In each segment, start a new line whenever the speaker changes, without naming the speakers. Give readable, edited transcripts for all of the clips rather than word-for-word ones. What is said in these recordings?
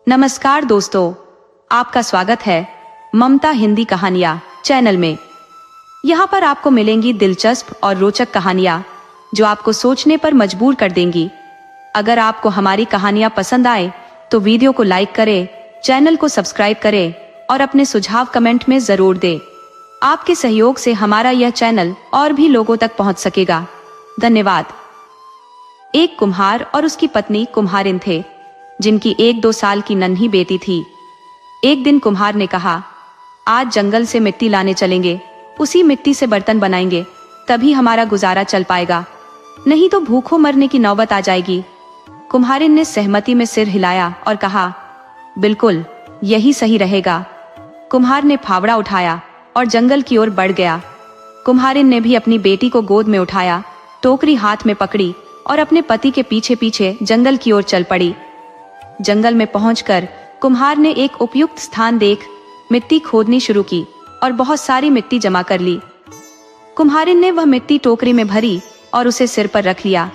नमस्कार दोस्तों, आपका स्वागत है ममता हिंदी कहानियां चैनल में। यहाँ पर आपको मिलेंगी दिलचस्प और रोचक कहानियां जो आपको सोचने पर मजबूर कर देंगी। अगर आपको हमारी कहानियां पसंद आए तो वीडियो को लाइक करें, चैनल को सब्सक्राइब करें और अपने सुझाव कमेंट में जरूर दें। आपके सहयोग से हमारा यह चैनल और भी लोगों तक पहुंच सकेगा। धन्यवाद। एक कुम्हार और उसकी पत्नी कुम्हारिन थे, जिनकी 1-2 साल की नन्ही बेटी थी। एक दिन कुम्हार ने कहा, आज जंगल से मिट्टी लाने चलेंगे, उसी मिट्टी से बर्तन बनाएंगे, तभी हमारा गुजारा चल पाएगा, नहीं तो भूखों मरने की नौबत आ जाएगी। कुम्हारिन ने सहमति में सिर हिलाया और कहा, बिल्कुल यही सही रहेगा। कुम्हार ने फावड़ा उठाया और जंगल की ओर बढ़ गया। कुम्हारिन ने भी अपनी बेटी को गोद में उठाया, टोकरी हाथ में पकड़ी और अपने पति के पीछे पीछे जंगल की ओर चल पड़ी। जंगल में पहुंचकर कुम्हार ने एक उपयुक्त स्थान देख मिट्टी खोदनी शुरू की और बहुत सारी मिट्टी जमा कर ली। कुम्हारिन ने वह मिट्टी टोकरी में भरी और उसे सिर पर रख लिया।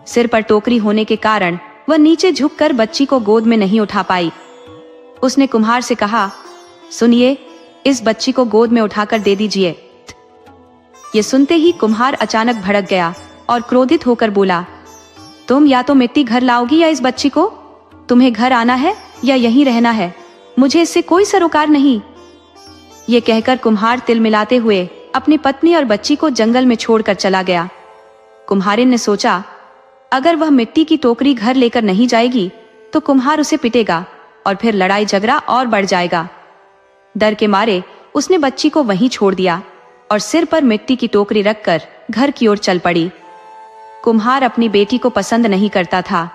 सिर पर टोकरी होने के कारण वह नीचे झुककर बच्ची को गोद में नहीं उठा पाई। उसने कुम्हार से कहा, सुनिए, इस बच्ची को गोद में उठाकर दे दीजिए। ये सुनते ही कुम्हार अचानक भड़क गया और क्रोधित होकर बोला, तुम या तो मिट्टी घर लाओगी या इस बच्ची को? तुम्हें घर आना है या यहीं रहना है? मुझे इससे कोई सरोकार नहीं। ये कहकर कुम्हार तिल मिलाते हुए अपनी पत्नी और बच्ची को जंगल में छोड़कर चला गया। कुम्हारिन ने सोचा, अगर वह मिट्टी की टोकरी घर लेकर नहीं जाएगी तो कुम्हार उसे पिटेगा और फिर लड़ाई झगड़ा और बढ़ जाएगा। डर के मारे उसने बच्ची को वहीं छोड़ दिया और सिर पर मिट्टी की टोकरी रखकर घर की ओर चल पड़ी। कुम्हार अपनी बेटी को पसंद नहीं करता था।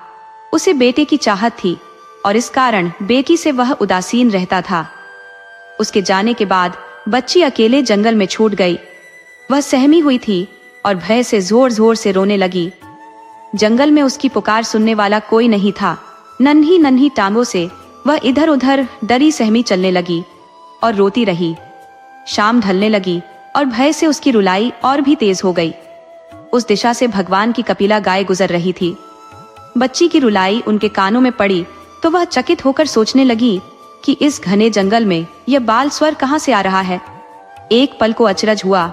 उसे बेटे की चाहत थी और इस कारण बेटी से वह उदासीन रहता था। उसके जाने के बाद बच्ची अकेले जंगल में छूट गई। वह सहमी हुई थी और भय से जोर जोर से रोने लगी। जंगल में उसकी पुकार सुनने वाला कोई नहीं था। नन्ही नन्ही टांगों से वह इधर उधर डरी सहमी चलने लगी और रोती रही। शाम ढलने लगी और भय से उसकी रुलाई और भी तेज हो गई। उस दिशा से भगवान की कपिला गाय गुजर रही थी। बच्ची की रुलाई उनके कानों में पड़ी तो वह चकित होकर सोचने लगी कि इस घने जंगल में यह बाल स्वर कहां से आ रहा है। एक पल को अचरज हुआ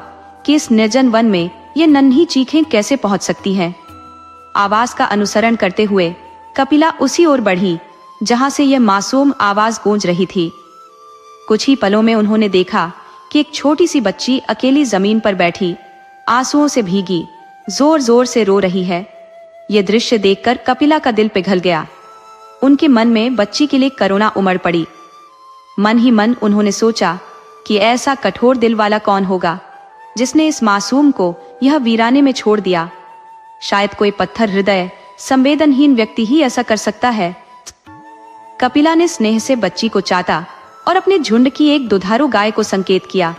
कि इस निर्जन वन में यह नन्ही चीखें कैसे पहुंच सकती हैं। आवाज का अनुसरण करते हुए कपिला उसी ओर बढ़ी जहां से यह मासूम आवाज गूंज रही थी। कुछ ही पलों में उन्होंने देखा कि एक छोटी सी बच्ची अकेली जमीन पर बैठी, आंसुओं से भीगी, जोर जोर से रो रही है। यह दृश्य देखकर कपिला का दिल पिघल गया। उनके मन में बच्ची के लिए करुणा उमड़ पड़ी। मन ही मन उन्होंने सोचा कि ऐसा कठोर दिल वाला कौन होगा जिसने इस मासूम को यह वीराने में छोड़ दिया। शायद कोई पत्थर हृदय संवेदनहीन व्यक्ति ही ऐसा कर सकता है। कपिला ने स्नेह से बच्ची को चाटा और अपने झुंड की एक दुधारू गाय को संकेत किया।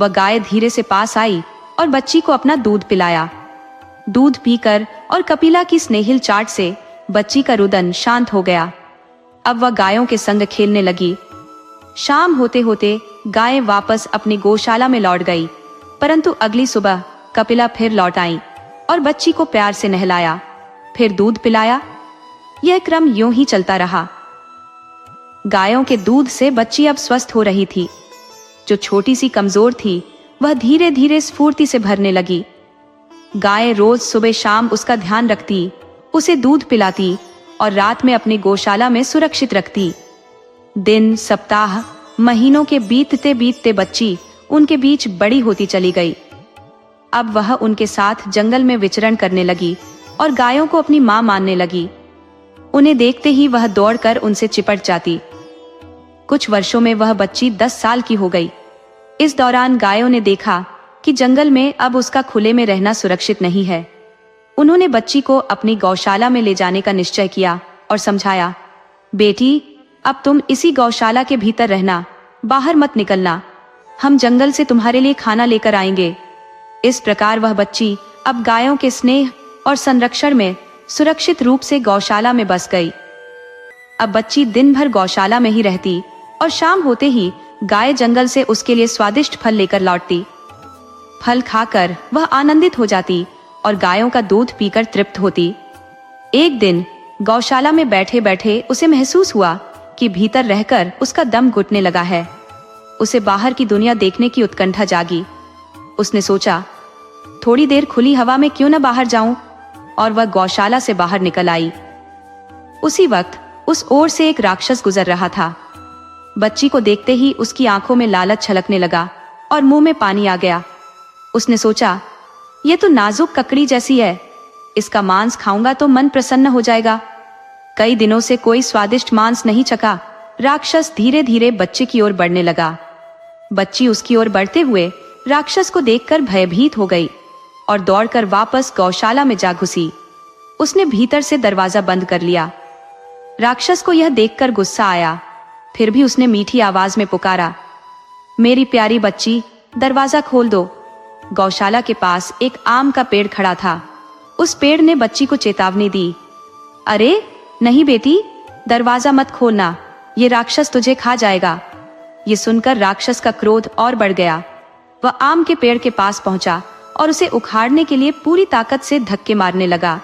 वह गाय धीरे से पास आई और बच्ची को अपना दूध पिलाया। दूध पीकर और कपिला की स्नेहिल चाट से बच्ची का रुदन शांत हो गया। अब वह गायों के संग खेलने लगी। शाम होते होते गायें वापस अपनी गौशाला में लौट गई, परंतु अगली सुबह कपिला फिर लौट आई और बच्ची को प्यार से नहलाया, फिर दूध पिलाया। यह क्रम यूं ही चलता रहा। गायों के दूध से बच्ची अब स्वस्थ हो रही थी। जो छोटी सी कमजोर थी वह धीरे धीरे स्फूर्ति से भरने लगी। गाय रोज सुबह शाम उसका ध्यान रखती, उसे दूध पिलाती और रात में अपनी गौशाला में सुरक्षित रखती। दिन, सप्ताह, महीनों के बीतते बीतते बच्ची उनके बीच बड़ी होती चली गई। अब वह उनके साथ जंगल में विचरण करने लगी और गायों को अपनी मां मानने लगी। उन्हें देखते ही वह दौड़कर उनसे चिपट जाती। कुछ वर्षों में वह बच्ची 10 साल की हो गई। इस दौरान गायों ने देखा कि जंगल में अब उसका खुले में रहना सुरक्षित नहीं है। उन्होंने बच्ची को अपनी गौशाला में ले जाने का निश्चय किया और समझाया, बेटी, अब तुम इसी गौशाला के भीतर रहना, बाहर मत निकलना। हम जंगल से तुम्हारे लिए खाना लेकर आएंगे। इस प्रकार वह बच्ची अब गायों के स्नेह और संरक्षण में सुरक्षित रूप से गौशाला में बस गई। अब बच्ची दिन भर गौशाला में ही रहती और शाम होते ही गाय जंगल से उसके लिए स्वादिष्ट फल लेकर लौटती। फल खाकर वह आनंदित हो जाती और गायों का दूध पीकर तृप्त होती। एक दिन गौशाला में बैठे बैठे उसे महसूस हुआ कि भीतर रहकर उसका दम घुटने लगा है। उसे बाहर की दुनिया देखने की उत्कंठा जागी। उसने सोचा, थोड़ी देर खुली हवा में क्यों न बाहर जाऊं, और वह गौशाला से बाहर निकल आई। उसी वक्त उस ओर से एक राक्षस गुजर रहा था। बच्ची को देखते ही उसकी आंखों में लालच छलकने लगा और मुंह में पानी आ गया। उसने सोचा, ये तो नाजुक ककड़ी जैसी है, इसका मांस खाऊंगा तो मन प्रसन्न हो जाएगा। कई दिनों से कोई स्वादिष्ट मांस नहीं चखा। राक्षस धीरे धीरे बच्चे की ओर बढ़ने लगा। बच्ची उसकी ओर बढ़ते हुए राक्षस को देखकर भयभीत हो गई और दौड़कर वापस गौशाला में जा घुसी। उसने भीतर से दरवाजा बंद कर लिया। राक्षस को यह देखकर गुस्सा आया, फिर भी उसने मीठी आवाज में पुकारा, मेरी प्यारी बच्ची, दरवाजा खोल दो। गौशाला के पास एक आम का पेड़ खड़ा था। उस पेड़ ने बच्ची को चेतावनी दी, अरे नहीं बेटी, दरवाजा मत खोलना, ये राक्षस तुझे खा जाएगा। ये सुनकर राक्षस का क्रोध और बढ़ गया। वह आम के पेड़ के पास पहुंचा और उसे उखाड़ने के लिए पूरी ताकत से धक्के मारने लगा।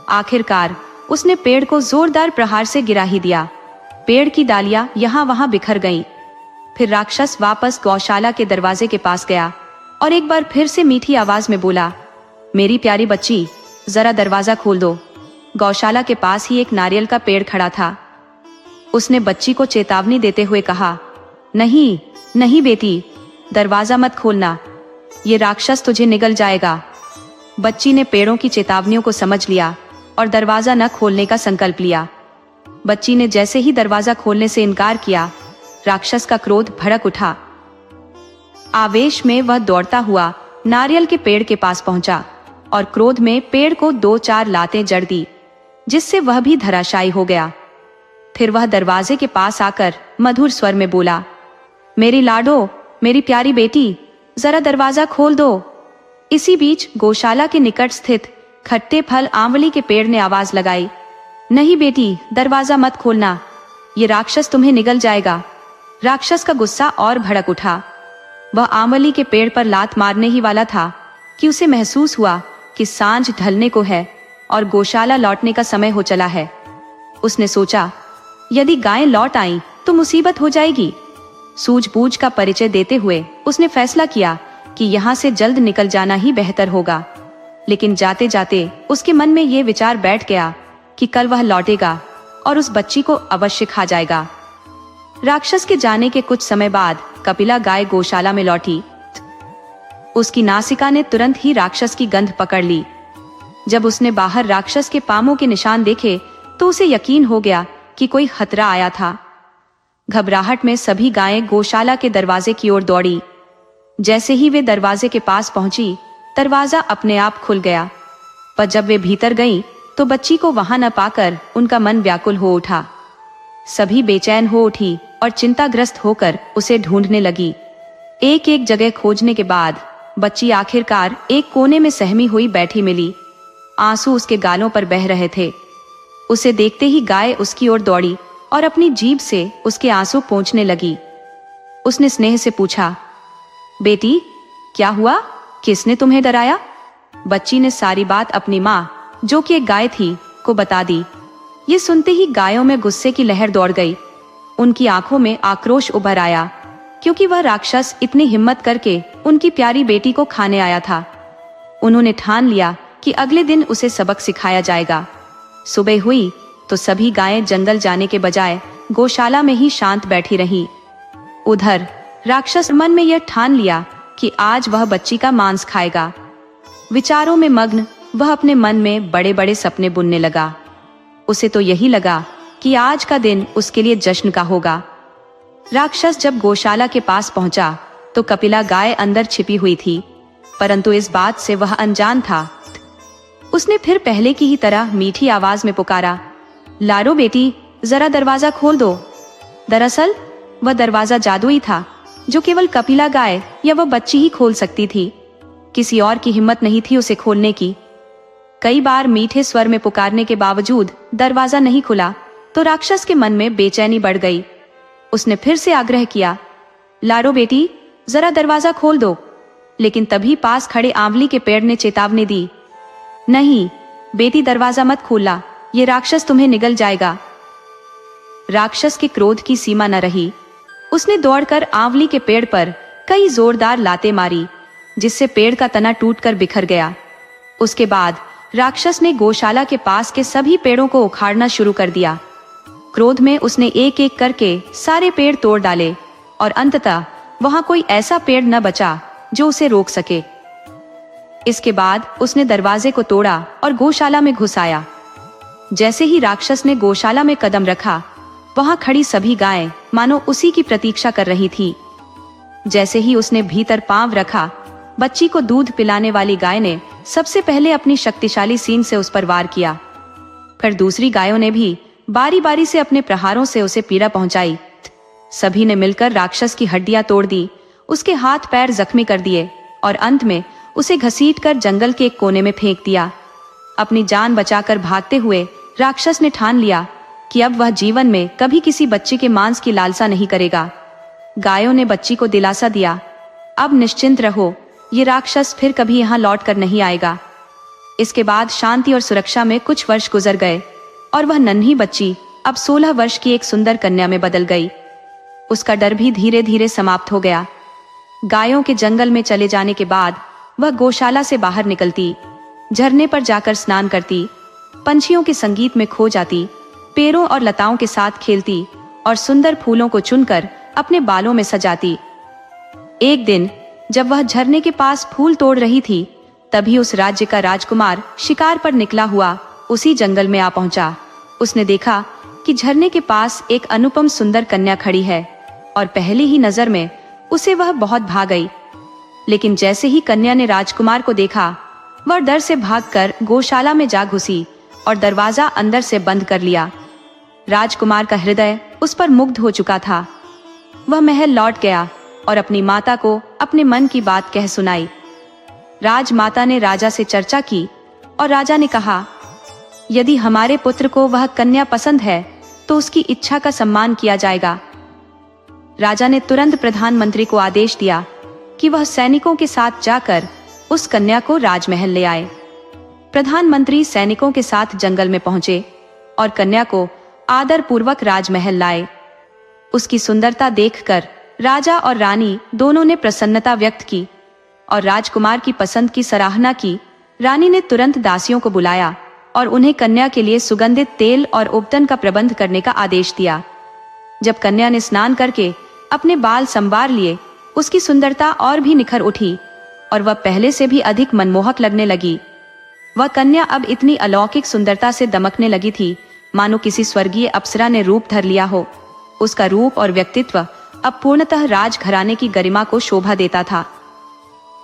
आखिरकार उसने पेड़ को जोरदार प्रहार से गिरा ही दिया। पेड़ की डालियां यहाँ वहां बिखर गईं। फिर राक्षस वापस गौशाला के दरवाजे के पास गया और एक बार फिर से मीठी आवाज में बोला, मेरी प्यारी बच्ची, जरा दरवाजा खोल दो। गौशाला के पास ही एक नारियल का पेड़ खड़ा था। उसने बच्ची को चेतावनी देते हुए कहा, नहीं नहीं बेटी, दरवाजा मत खोलना, ये राक्षस तुझे निगल जाएगा। बच्ची ने पेड़ों की चेतावनियों को समझ लिया और दरवाजा न खोलने का संकल्प लिया। बच्ची ने जैसे ही दरवाजा खोलने से इनकार किया, राक्षस का क्रोध भड़क उठा। आवेश में वह दौड़ता हुआ नारियल के पेड़ के पास पहुंचा और क्रोध में पेड़ को 2-4 लातें जड़ दी, जिससे वह भी धराशायी हो गया। फिर वह दरवाजे के पास आकर मधुर स्वर में बोला, मेरी लाडो, मेरी प्यारी बेटी, जरा दरवाजा खोल दो। इसी बीच गौशाला के निकट स्थित खट्टे फल आंवली के पेड़ ने आवाज लगाई, नहीं बेटी, दरवाजा मत खोलना, ये राक्षस तुम्हें निगल जाएगा। राक्षस का गुस्सा और भड़क उठा। वह आंवली के पेड़ पर लात मारने ही वाला था कि उसे महसूस हुआ कि सांझ ढलने को है और गौशाला लौटने का समय हो चला है। उसने सोचा, यदि गायें लौट आईं तो मुसीबत हो जाएगी। सूझबूझ का परिचय देते हुए उसने फैसला किया कि यहाँ से जल्द निकल जाना ही बेहतर होगा। लेकिन जाते जाते उसके मन में ये विचार बैठ गया कि कल वह लौटेगा और उस बच्ची को अवश्य खा जाएगा। राक्षस के जाने के कुछ समय बाद कपिला गाय गौशाला में लौटी। उसकी नासिका ने तुरंत ही राक्षस की गंध पकड़ ली। जब उसने बाहर राक्षस के पामों के निशान देखे तो उसे यकीन हो गया कि कोई खतरा आया था। घबराहट में सभी गायें गौशाला के दरवाजे की ओर दौड़ी। जैसे ही वे दरवाजे के पास पहुंची, दरवाजा अपने आप खुल गया। पर जब वे भीतर गईं, तो बच्ची को वहां न पाकर उनका मन व्याकुल हो उठा। सभी बेचैन हो उठी और चिंताग्रस्त होकर उसे ढूंढने लगी। एक एक जगह खोजने के बाद बच्ची आखिरकार एक कोने में सहमी हुई बैठी मिली। आंसू उसके गालों पर बह रहे थे। उसे देखते ही गाय उसकी ओर दौड़ी और अपनी जीभ से उसके आंसू पोंछने लगी। उसने स्नेह से पूछा, बेटी, क्या हुआ? किसने तुम्हें डराया? बच्ची ने सारी बात अपनी माँ, जो कि एक गाय थी, को बता दी। ये सुनते ही गायों में गुस्से की लहर दौड़ गई। उनकी आंखों में आक्रोश उभर आया, क्योंकि वह राक्षस इतनी हिम्मत करके उनकी प्यारी बेटी को खाने आया था। उन्होंने ठान लिया कि अगले दिन उसे सबक सिखाया जाएगा। सुबह हुई तो सभी गायें जंगल जाने के बजाय गौशाला में ही शांत बैठी रहीं। उधर राक्षस मन में यह ठान लिया कि आज वह बच्ची का मांस खाएगा। विचारों में मग्न वह अपने मन में बड़े बड़े सपने बुनने लगा। उसे तो यही लगा कि आज का दिन उसके लिए जश्न का होगा। राक्षस जब गौशाला के पास पहुंचा तो कपिला गाय अंदर छिपी हुई थी, परंतु इस बात से वह अनजान था। उसने फिर पहले की ही तरह मीठी आवाज में पुकारा, लाडो बेटी, जरा दरवाजा खोल दो। दरअसल वह दरवाजा जादुई था, जो केवल कपिला गाय या वह बच्ची ही खोल सकती थी। किसी और की हिम्मत नहीं थी उसे खोलने की। कई बार मीठे स्वर में पुकारने के बावजूद दरवाजा नहीं खुला तो राक्षस के मन में बेचैनी बढ़ गई। उसने फिर से आग्रह किया, लाडो बेटी, जरा दरवाजा खोल दो। लेकिन तभी पास खड़े आंवली के पेड़ ने चेतावनी दी, नहीं बेटी, दरवाजा मत खोलना, ये राक्षस तुम्हें निगल जाएगा। राक्षस के क्रोध की सीमा न रही। उसने दौड़कर आंवली के पेड़ पर कई जोरदार लातें मारी, जिससे पेड़ का तना टूटकर बिखर गया। उसके बाद राक्षस ने गौशाला के पास के सभी पेड़ों को उखाड़ना शुरू कर दिया। क्रोध में उसने एक एक करके सारे पेड़ तोड़ डाले और अंततः वहां कोई ऐसा पेड़ न बचा जो उसे रोक सके। इसके बाद उसने दरवाजे को तोड़ा और गौशाला में घुस आया। जैसे ही राक्षस ने गौशाला में कदम रखा, वहां खड़ी सभी गायें मानो उसी की प्रतीक्षा कर रही थी। जैसे ही उसने भीतर पांव रखा, बच्ची को दूध पिलाने वाली गाय ने सबसे पहले अपनी शक्तिशाली सींग से उस पर वार किया। फिर दूसरी गायों ने भी बारी बारी से अपने प्रहारों से उसे पीड़ा पहुंचाई। सभी ने मिलकर राक्षस की हड्डियां तोड़ दी, उसके हाथ पैर जख्मी कर दिए और अंत में उसे घसीटकर जंगल के एक कोने में फेंक दिया। अपनी जान बचाकर भागते हुए राक्षस ने ठान लिया कि अब वह जीवन में कभी किसी बच्चे के मांस की लालसा नहीं करेगा। गायों ने बच्ची को दिलासा दिया, अब निश्चिंत रहो, ये राक्षस फिर कभी यहाँ लौट कर नहीं आएगा। इसके बाद शांति और सुरक्षा में कुछ वर्ष गुजर गए और वह नन्ही बच्ची अब 16 वर्ष की एक सुंदर कन्या में बदल गई। उसका डर भी धीरे धीरे समाप्त हो गया। गायों के जंगल में चले जाने के बाद वह गौशाला से बाहर निकलती, झरने पर जाकर स्नान करती, पंछियों के संगीत में खो जाती, पेड़ों और लताओं के साथ खेलती और सुंदर फूलों को चुनकर अपने बालों में सजाती। एक दिन जब वह झरने के पास फूल तोड़ रही थी, तभी उस राज्य का राजकुमार शिकार पर निकला हुआ उसी जंगल में आ पहुंचा। उसने देखा कि झरने के पास एक अनुपम सुंदर कन्या खड़ी है और पहली ही नजर में उसे वह बहुत भा गई। लेकिन जैसे ही कन्या ने राजकुमार को देखा, वह डर से भागकर गौशाला में जा घुसी और दरवाजा अंदर से बंद कर लिया। राजकुमार का हृदय उस पर मुग्ध हो चुका था। वह महल लौट गया और अपनी माता को अपने मन की बात कह सुनाई। राजमाता ने राजा से चर्चा की और राजा ने कहा, यदि हमारे पुत्र को वह कन्या पसंद है तो उसकी इच्छा का सम्मान किया जाएगा। राजा ने तुरंत प्रधानमंत्री को आदेश दिया कि वह सैनिकों के साथ जाकर उस कन्या को राजमहल ले आए। प्रधानमंत्री सैनिकों के साथ जंगल में पहुंचे और कन्या को आदर पूर्वक राजमहल लाए। उसकी सुंदरता देखकर राजा और रानी दोनों ने प्रसन्नता व्यक्त की और राजकुमार की पसंद की सराहना की। रानी ने तुरंत दासियों को बुलाया और उन्हें कन्या के लिए सुगंधित तेल और उपटन का प्रबंध करने का आदेश दिया। जब कन्या ने स्नान करके अपने बाल संवार लिए, उसकी सुंदरता और भी निखर उठी और वह पहले से भी अधिक मनमोहक लगने लगी। वह कन्या अब इतनी अलौकिक सुंदरता से दमकने लगी थी मानो किसी स्वर्गीय अप्सरा ने रूप धर लिया हो। उसका रूप और व्यक्तित्व अब पूर्णतः राजघराने की गरिमा को शोभा देता था।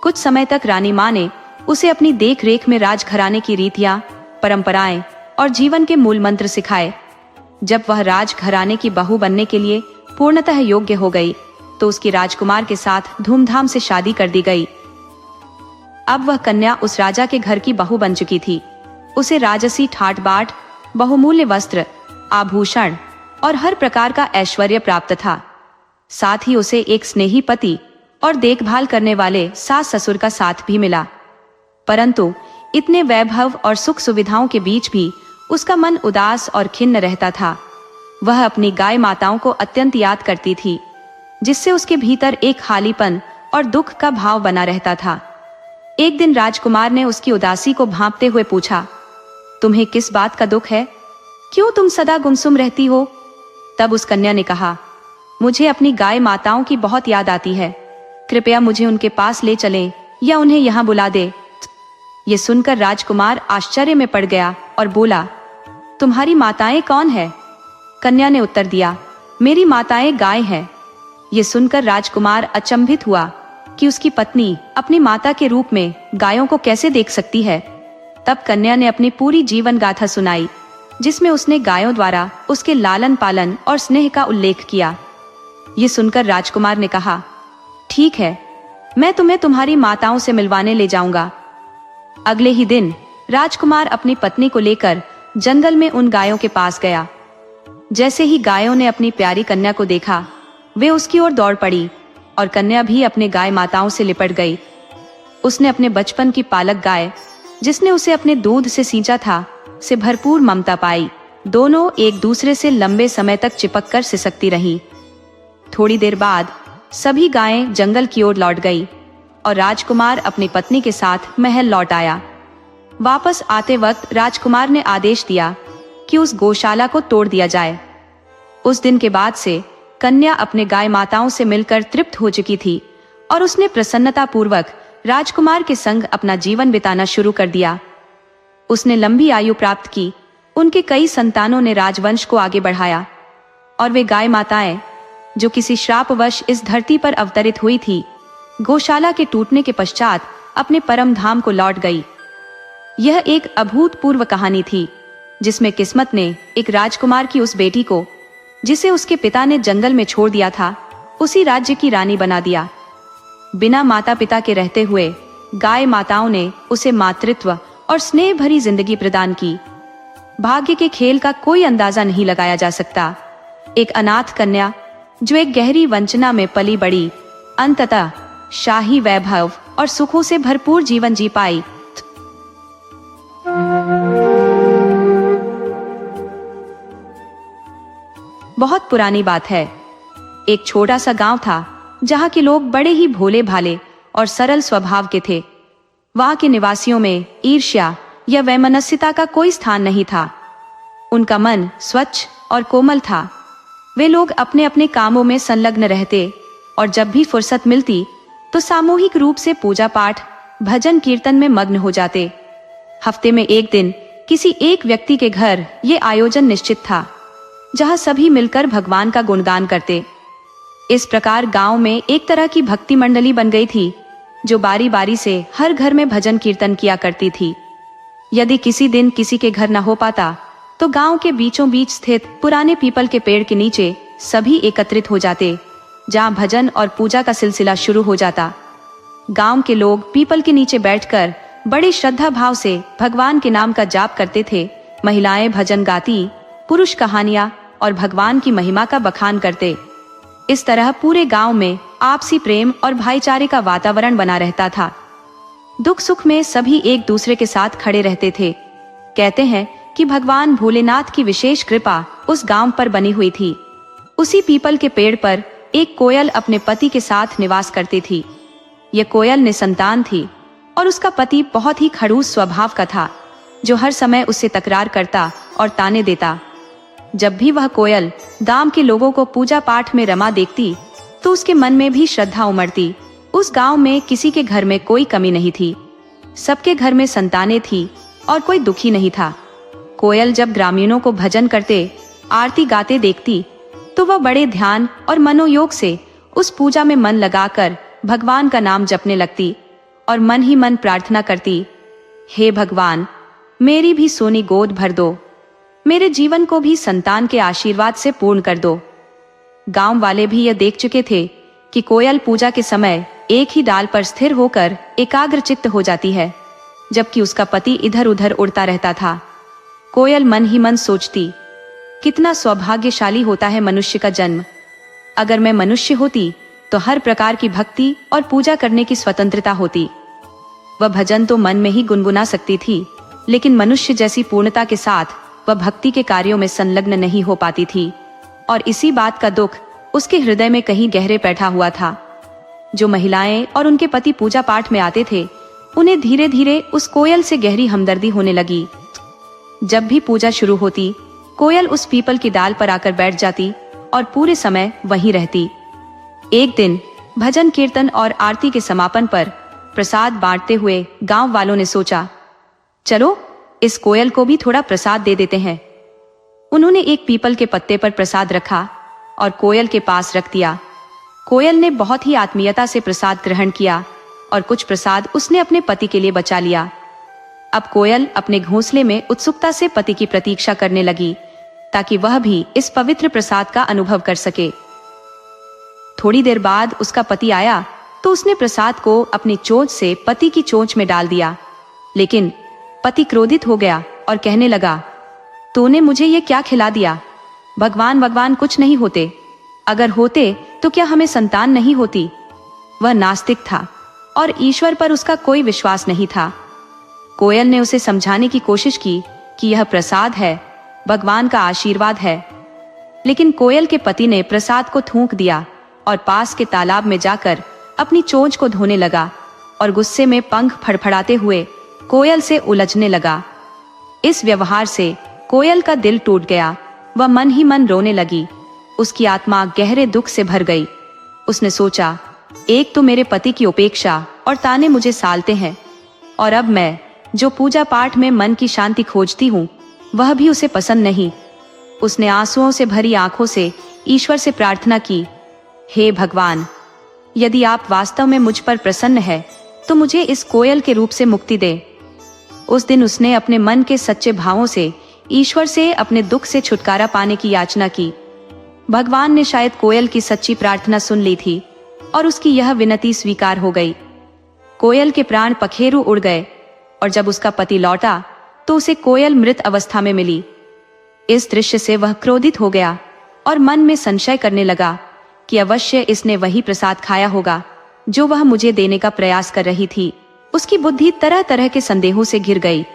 कुछ समय तक रानी मां ने उसे अपनी देख रेख में राजघराने की रीतियां, परंपराएं और जीवन के मूल मंत्र सिखाए। जब वह राजघराने की बहू बनने के लिए पूर्णतः योग्य हो गई, तो उसकी राजकुमार के साथ धूमधाम से शादी कर दी गई। अब वह कन्या उस राजा के घर की बहू बन चुकी थी। उसे राजसी ठाट बाट, बहुमूल्य वस्त्र, आभूषण और हर प्रकार का ऐश्वर्य प्राप्त था। साथ ही उसे एक स्नेही पति और देखभाल करने वाले सास ससुर का साथ भी मिला। परंतु इतने वैभव और सुख सुविधाओं के बीच भी उसका मन उदास और खिन्न रहता था। वह अपनी गाय माताओं को अत्यंत याद करती थी, जिससे उसके भीतर एक खालीपन और दुख का भाव बना रहता था। एक दिन राजकुमार ने उसकी उदासी को भांपते हुए पूछा, तुम्हें किस बात का दुख है? क्यों तुम सदा गुमसुम रहती हो? तब उस कन्या ने कहा, मुझे अपनी गाय माताओं की बहुत याद आती है। कृपया मुझे उनके पास ले चलें या उन्हें यहाँ बुला दे। ये सुनकर राजकुमार आश्चर्य में पड़ गया और बोला, तुम्हारी माताएं कौन है? कन्या ने उत्तर दिया, मेरी माताएं गाय हैं। ये सुनकर राजकुमार अचंभित हुआ कि उसकी पत्नी अपनी माता के रूप में गायों को कैसे देख सकती है। तब कन्या ने अपनी पूरी जीवन गाथा सुनाई, जिसमें उसने गायों द्वारा उसके लालन पालन और स्नेह का उल्लेख किया। ये सुनकर राजकुमार ने कहा, ठीक है, मैं तुम्हें तुम्हारी माताओं से मिलवाने ले जाऊंगा। अगले ही दिन राजकुमार अपनी पत्नी को लेकर जंगल में उन गायों के पास गया। जैसे ही गायों ने अपनी प्यारी कन्या को देखा, वे उसकी ओर दौड़ पड़ी और कन्या भी अपने गाय माताओं से लिपट गई। उसने अपने बचपन की पालक गाय, जिसने उसे अपने दूध से सींचा था, से भरपूर ममता पाई दोनों एक दूसरे से लंबे समय तक चिपक कर सिसकती रहीं। थोड़ी देर बाद सभी गायें जंगल की ओर लौट गई और राजकुमार अपनी पत्नी के साथ महल लौट आया। वापस आते वक्त राजकुमार ने आदेश दिया कि उस गौशाला को तोड़ दिया जाए। उस दिन के बाद से कन्या अपने गाय माताओं से मिलकर तृप्त हो चुकी थी और उसने प्रसन्नता पूर्वक राजकुमार के संग अपना जीवन बिताना शुरू कर दिया। उसने लंबी आयु प्राप्त की, उनके कई संतानों ने राजवंश को आगे बढ़ाया और वे गाय माताएं जो किसी श्रापवश इस धरती पर अवतरित हुई थी, गौशाला के टूटने के पश्चात अपने परम धाम को लौट गई। यह एक अभूतपूर्व कहानी थी जिसमें किस्मत ने एक राजकुमार की उस बेटी को, जिसे उसके पिता ने जंगल में छोड़ दिया था, उसी राज्य की रानी बना दिया। बिना माता पिता के रहते हुए गाय माताओं ने उसे मातृत्व और स्नेह भरी जिंदगी प्रदान की। भाग्य के खेल का कोई अंदाजा नहीं लगाया जा सकता। एक अनाथ कन्या जो एक गहरी वंचना में पली बड़ी, अंततः शाही वैभव और सुखों से भरपूर जीवन जी पाई। बहुत पुरानी बात है। एक छोटा सा गांव था जहां के लोग बड़े ही भोले भाले और सरल स्वभाव के थे। वहां के निवासियों में ईर्ष्या या वैमनस्यता का कोई स्थान नहीं था। उनका मन स्वच्छ और कोमल था। वे लोग अपने अपने कामों में संलग्न रहते और जब भी फुर्सत मिलती तो सामूहिक रूप से पूजा पाठ, भजन कीर्तन में मग्न हो जाते। हफ्ते में एक दिन किसी एक व्यक्ति के घर ये आयोजन निश्चित था, जहां सभी मिलकर भगवान का गुणगान करते। इस प्रकार गांव में एक तरह की भक्ति मंडली बन गई थी, जो बारी बारी से हर घर में भजन कीर्तन किया करती थी। यदि किसी दिन किसी के घर न हो पाता तो गांव के बीचों बीच स्थित पुराने पीपल के पेड़ के नीचे सभी एकत्रित हो जाते, जहां भजन और पूजा का सिलसिला शुरू हो जाता। गांव के लोग पीपल के नीचे बैठकर बड़े श्रद्धा भाव से भगवान के नाम का जाप करते थे। महिलाएं भजन गाती, पुरुष कहानियां और भगवान की महिमा का बखान करते। इस तरह पूरे गांव में आपसी प्रेम और भाईचारे का वातावरण बना रहता था। दुख सुख में सभी एक दूसरे के साथ खड़े रहते थे। कहते हैं कि भगवान भोलेनाथ की विशेष कृपा उस गांव पर बनी हुई थी। उसी पीपल के पेड़ पर एक कोयल अपने पति के साथ निवास करती थी। यह कोयल निसंतान थी और उसका पति बहुत ही खड़ूस स्वभाव का था, जो हर समय उससे तकरार करता और ताने देता। जब भी वह कोयल गांव के लोगों को पूजा पाठ में रमा देखती तो उसके मन में भी श्रद्धा उमड़ती। उस गांव में किसी के घर में कोई कमी नहीं थी। सबके घर में संतानें थी और कोई दुखी नहीं था। कोयल जब ग्रामीणों को भजन करते, आरती गाते देखती तो वह बड़े ध्यान और मनोयोग से उस पूजा में मन लगाकर भगवान का नाम जपने लगती और मन ही मन प्रार्थना करती, हे भगवान, मेरी भी सोनी गोद भर दो, मेरे जीवन को भी संतान के आशीर्वाद से पूर्ण कर दो। गांव वाले भी यह देख चुके थे कि कोयल पूजा के समय एक ही डाल पर स्थिर होकर एकाग्रचित्त हो जाती है, जबकि उसका पति इधर उधर उड़ता रहता था। कोयल मन ही मन सोचती, कितना सौभाग्यशाली होता है मनुष्य का जन्म। अगर मैं मनुष्य होती तो हर प्रकार की भक्ति और पूजा करने की स्वतंत्रता होती। वह भजन तो मन में ही गुनगुना सकती थी, लेकिन मनुष्य जैसी पूर्णता के साथ वह भक्ति के कार्यों में संलग्न नहीं हो पाती थी और इसी बात का दुख उसके हृदय में कहीं गहरे बैठा हुआ था। जो महिलाएं और उनके पति पूजा पाठ में आते थे, उन्हें धीरे धीरे उस कोयल से गहरी हमदर्दी होने लगी। जब भी पूजा शुरू होती, कोयल उस पीपल की डाल पर आकर बैठ जाती और पूरे समय वहीं रहती। एक दिन भजन कीर्तन और आरती के समापन पर प्रसाद बांटते हुए गांव वालों ने सोचा, चलो इस कोयल को भी थोड़ा प्रसाद दे देते हैं। उन्होंने एक पीपल के पत्ते पर प्रसाद रखा और कोयल के पास रख दिया। कोयल ने बहुत ही आत्मीयता से प्रसाद ग्रहण किया और कुछ प्रसाद उसने अपने पति के लिए बचा लिया। अब कोयल अपने घोंसले में उत्सुकता से पति की प्रतीक्षा करने लगी, ताकि वह भी इस पवित्र प्रसाद का अनुभव कर सके। थोड़ी देर बाद उसका पति आया तो उसने प्रसाद को अपनी चोंच से पति की चोंच में डाल दिया, लेकिन पति क्रोधित हो गया और कहने लगा, तूने मुझे ये क्या खिला दिया? भगवान कुछ नहीं होते, अगर होते तो क्या हमें संतान नहीं होती? वह नास्तिक था और ईश्वर पर उसका कोई विश्वास नहीं था। कोयल ने उसे समझाने की कोशिश की कि यह प्रसाद है भगवान का आशीर्वाद है। लेकिन कोयल के पति ने प्रसाद को थूक दिया और पास के तालाब में जाकर अपनी चोंच को धोने लगा और गुस्से में पंख फड़फड़ाते हुए कोयल से उलझने लगा। इस व्यवहार से कोयल का दिल टूट गया। वह मन ही मन रोने लगी। उसकी आत्मा गहरे दुख से भर गई। उसने सोचा, एक तो मेरे पति की उपेक्षा और ताने मुझे सालते हैं, और अब मैं जो पूजा पाठ में मन की शांति खोजती हूँ वह भी उसे पसंद नहीं। उसने आंसुओं से भरी आंखों से ईश्वर से प्रार्थना की, हे भगवान, यदि आप वास्तव में मुझ पर प्रसन्न है तो मुझे इस कोयल के रूप से मुक्ति दे। उस दिन उसने अपने मन के सच्चे भावों से ईश्वर से अपने दुख से छुटकारा पाने की याचना की। भगवान ने शायद कोयल की सच्ची प्रार्थना सुन ली थी और उसकी यह विनती स्वीकार हो गई। कोयल के प्राण पखेरु उड़ गए और जब उसका पति लौटा तो उसे कोयल मृत अवस्था में मिली। इस दृश्य से वह क्रोधित हो गया और मन में संशय करने लगा कि अवश्य इसने वही प्रसाद खाया होगा जो वह मुझे देने का प्रयास कर रही थी। उसकी बुद्धि तरह तरह के संदेहों से घिर गई,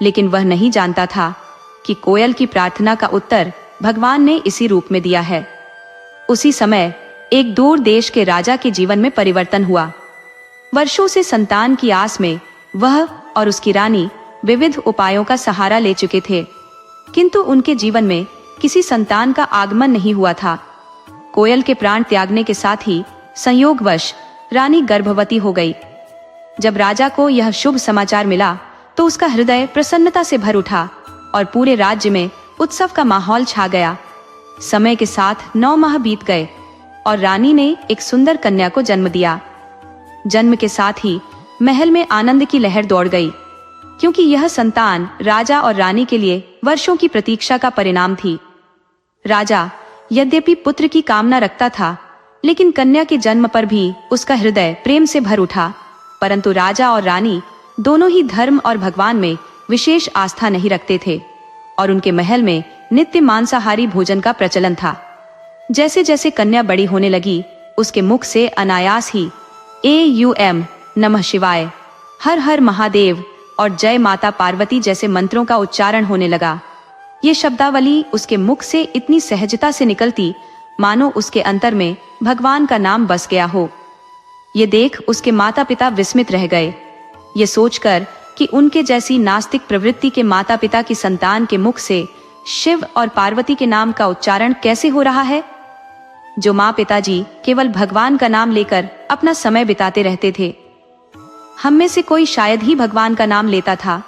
लेकिन वह नहीं जानता था कि कोयल की प्रार्थना का उत्तर भगवान ने इसी रूप में दिया है। उसी समय एक दूर देश के राजा के जीवन में परिवर्तन हुआ। वर्षों से संतान की आस में वह और उसकी रानी विविध उपायों का सहारा ले चुके थे, किंतु उनके जीवन में किसी संतान का आगमन नहीं हुआ था। कोयल के प्राण त्यागने के साथ ही संयोगवश रानी गर्भवती हो गई। जब राजा को यह शुभ समाचार मिला तो उसका हृदय प्रसन्नता से भर उठा और पूरे राज्य में उत्सव का माहौल छा गया। समय के साथ 9 माह बीत गए और रानी ने एक सुंदर कन्या को जन्म दिया। जन्म के साथ ही महल में आनंद की लहर दौड़ गई, क्योंकि यह संतान राजा और रानी के लिए वर्षों की प्रतीक्षा का परिणाम थी। राजा यद्यपि पुत्र की कामना रखता था, लेकिन कन्या के जन्म पर भी उसका हृदय प्रेम से भर उठा। परंतु राजा और रानी दोनों ही धर्म और भगवान में विशेष आस्था नहीं रखते थे और उनके महल में नित्य मांसाहारी भोजन का प्रचलन था। जैसे जैसे कन्या बड़ी होने लगी, उसके मुख से अनायास ही AUM, नमः शिवाय, हर हर महादेव और जय माता पार्वती जैसे मंत्रों का उच्चारण होने लगा। ये शब्दावली उसके मुख से इतनी सहजता से निकलती मानो उसके अंतर में भगवान का नाम बस गया हो। ये देख उसके माता पिता विस्मित रह गए, ये सोचकर कि उनके जैसी नास्तिक प्रवृत्ति के माता पिता की संतान के मुख से शिव और पार्वती के नाम का उच्चारण कैसे हो रहा है। जो माँ पिताजी केवल भगवान का नाम लेकर अपना समय बिताते रहते थे, हम में से कोई शायद ही भगवान का नाम लेता था,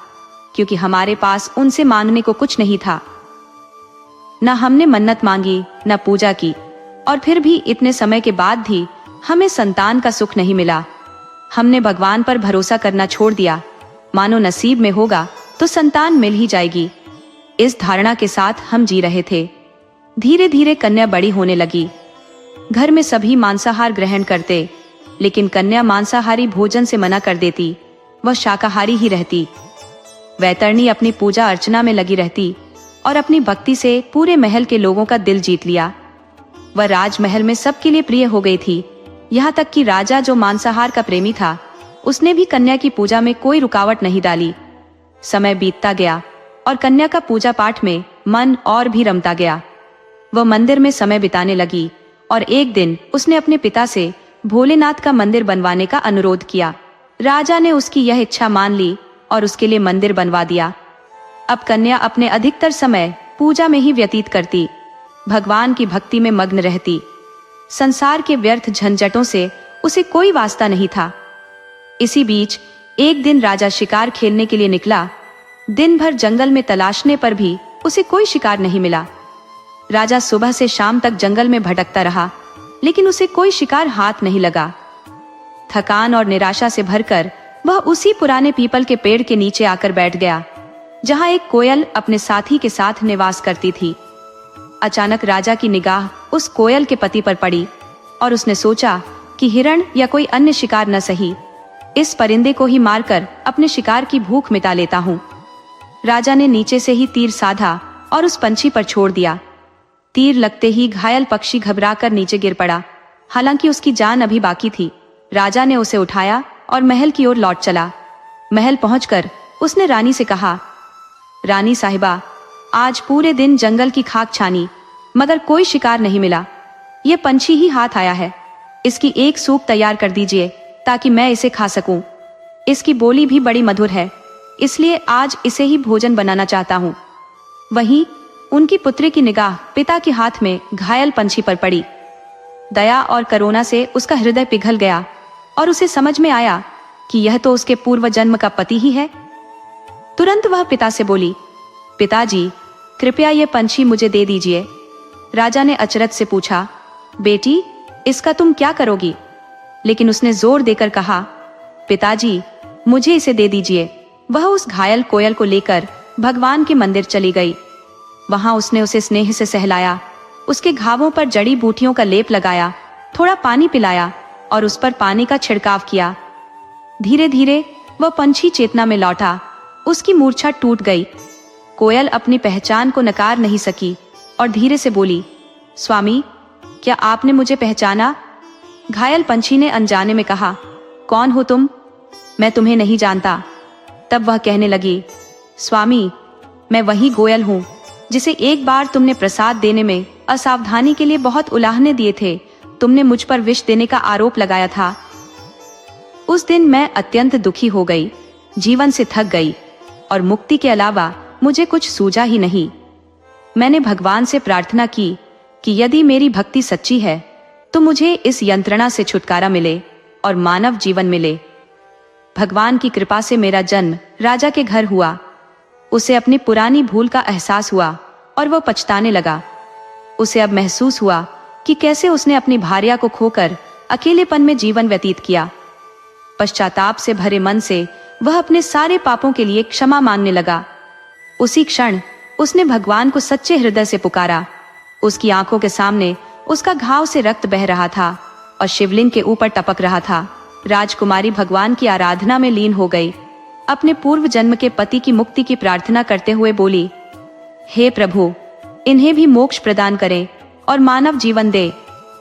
क्योंकि हमारे पास उनसे मांगने को कुछ नहीं था। न हमने मन्नत मांगी, न पूजा की, और फिर भी इतने समय के बाद भी हमें संतान का सुख नहीं मिला। हमने भगवान पर भरोसा करना छोड़ दिया, मानो नसीब में होगा तो संतान मिल ही जाएगी। इस धारणा के साथ हम जी रहे थे। धीरे धीरे कन्या बड़ी होने लगी। घर में सभी मांसाहार ग्रहण करते, लेकिन कन्या मांसाहारी भोजन से मना कर देती। वह शाकाहारी ही रहती। वैतरणी अपनी पूजा अर्चना में लगी रहती और अपनी भक्ति से पूरे महल के लोगों का दिल जीत लिया। वह राजमहल में सबके लिए प्रिय हो गई थी। यहाँ तक कि राजा, जो मांसाहार का प्रेमी था, उसने भी कन्या की पूजा में कोई रुकावट नहीं डाली। समय बीतता गया और कन्या का पूजा पाठ में मन और भी रमता गया। वह मंदिर में समय बिताने लगी और एक दिन उसने अपने पिता से भोलेनाथ का मंदिर बनवाने का अनुरोध किया। राजा ने उसकी यह इच्छा मान ली और उसके लिए मंदिर बनवा दिया। अब कन्या अपने अधिकतर समय पूजा में ही व्यतीत करती, भगवान की भक्ति में मग्न रहती। संसार के व्यर्थ झंझटों से उसे कोई वास्ता नहीं था। इसी बीच एक दिन राजा शिकार खेलने के लिए निकला। दिन भर जंगल में तलाशने पर भी उसे कोई शिकार नहीं मिला। राजा सुबह से शाम तक जंगल में भटकता रहा, लेकिन उसे कोई शिकार हाथ नहीं लगा। थकान और निराशा से भरकर वह उसी पुराने पीपल के पेड़ के नीचे आकर बैठ गया, जहां एक कोयल अपने साथी के साथ निवास करती थी। अचानक राजा की निगाह उस कोयल के पति पर पड़ी और उसने सोचा कि हिरण या कोई अन्य शिकार न सही, इस परिंदे को ही मारकर अपने शिकार की भूख मिटा लेता हूँ। राजा ने नीचे से ही तीर साधा और उस पंछी पर छोड़ दिया। तीर लगते ही घायल पक्षी घबराकर नीचे गिर पड़ा। हालांकि उसकी जान अभी बाकी थी। राजा ने उसे उठाया और महल की ओर लौट चला। महल पहुंचकर उसने रानी से कहा, रानी साहिबा, आज पूरे दिन जंगल की खाक छानी, मगर कोई शिकार नहीं मिला। ये पंछी ही हाथ आया है, इसकी एक सूप तैयार कर दीजिए ताकि मैं इसे खा सकूं। इसकी बोली भी बड़ी मधुर है, इसलिए आज इसे ही भोजन बनाना चाहता हूँ। वहीं उनकी पुत्री की निगाह पिता के हाथ में घायल पंछी पर पड़ी। दया और करुणा से उसका हृदय पिघल गया और उसे समझ में आया कि यह तो उसके पूर्व जन्म का पति ही है। तुरंत वह पिता से बोली, पिताजी, कृपया ये पंछी मुझे दे दीजिए। राजा ने अचरज से पूछा, बेटी, इसका तुम क्या करोगी? लेकिन उसने जोर देकर कहा, पिताजी, मुझे इसे दे दीजिए। वह उस घायल कोयल को लेकर भगवान के मंदिर चली गई। वहां उसने उसे स्नेह से सहलाया, उसके घावों पर जड़ी बूटियों का लेप लगाया, थोड़ा पानी पिलाया और उस पर पानी का छिड़काव किया। धीरे धीरे वह पंछी चेतना में लौटा, उसकी मूर्छा टूट गई। कोयल अपनी पहचान को नकार नहीं सकी और धीरे से बोली, स्वामी, क्या आपने मुझे पहचाना? घायल पंछी ने अनजाने में कहा, कौन हो तुम? मैं तुम्हें नहीं जानता। तब वह कहने लगी, स्वामी, मैं वही कोयल हूँ जिसे एक बार तुमने प्रसाद देने में असावधानी के लिए बहुत उलाहने दिए थे। तुमने मुझ पर विष देने का आरोप लगाया था। उस दिन मैं अत्यंत दुखी हो गई, जीवन से थक गई और मुक्ति के अलावा मुझे कुछ सूझा ही नहीं। मैंने भगवान से प्रार्थना की कि यदि मेरी भक्ति सच्ची है तो मुझे इस यंत्रणा से छुटकारा मिले और मानव जीवन मिले। भगवान की कृपा से मेरा जन्म राजा के घर हुआ। उसे अपनी पुरानी भूल का एहसास हुआ और वह पछताने लगा। उसे अब महसूस हुआ कि कैसे उसने अपनी भार्या को खोकर अकेलेपन में जीवन व्यतीत किया। पश्चाताप से भरे मन से वह अपने सारे पापों के लिए क्षमा मांगने लगा। उसी क्षण उसने भगवान को सच्चे हृदय से पुकारा। उसकी आंखों के सामने उसका घाव से रक्त बह रहा था और शिवलिंग के ऊपर टपक रहा था। राजकुमारी भगवान की आराधना में लीन हो गई। अपने पूर्व जन्म के पति की मुक्ति की प्रार्थना करते हुए बोली, हे प्रभु, इन्हें भी मोक्ष प्रदान करें और मानव जीवन दे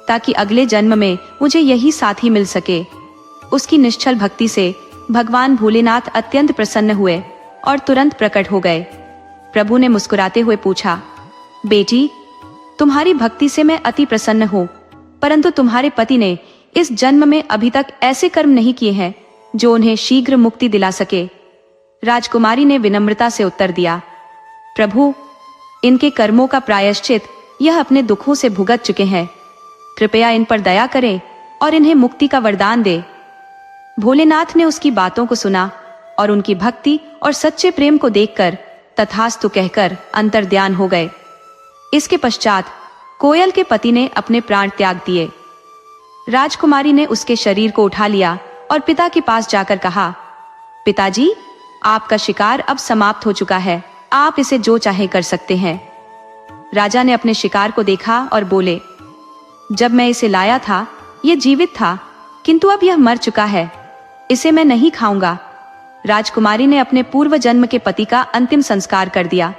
ताकि अगले जन्म में मुझे यही साथी मिल सके। उसकी निश्चल भक्ति से भगवान भोलेनाथ अत्यंत प्रसन्न हुए और तुरंत प्रकट हो गए। प्रभु ने मुस्कुराते हुए पूछा, बेटी, तुम्हारी भक्ति से मैं अति प्रसन्न हूँ, परंतु तुम्हारे पति ने इस जन्म में अभी तक ऐसे कर्म नहीं किए हैं जो उन्हें शीघ्र मुक्ति दिला सके। राजकुमारी ने विनम्रता से उत्तर दिया, प्रभु, इनके कर्मों का प्रायश्चित यह अपने दुखों से भुगत चुके हैं। कृपया इन पर दया करें और इन्हें मुक्ति का वरदान दे। भोलेनाथ ने उसकी बातों को सुना और उनकी भक्ति और सच्चे प्रेम को देखकर तथास्तु कहकर अंतर्ध्यान हो गए। इसके पश्चात कोयल के पति ने अपने प्राण त्याग दिए। राजकुमारी ने उसके शरीर को उठा लिया और पिता के पास जाकर कहा, पिताजी, आपका शिकार अब समाप्त हो चुका है, आप इसे जो चाहे कर सकते हैं। राजा ने अपने शिकार को देखा और बोले, जब मैं इसे लाया था ये जीवित था, किंतु अब यह मर चुका है, इसे मैं नहीं खाऊंगा। राजकुमारी ने अपने पूर्व जन्म के पति का अंतिम संस्कार कर दिया।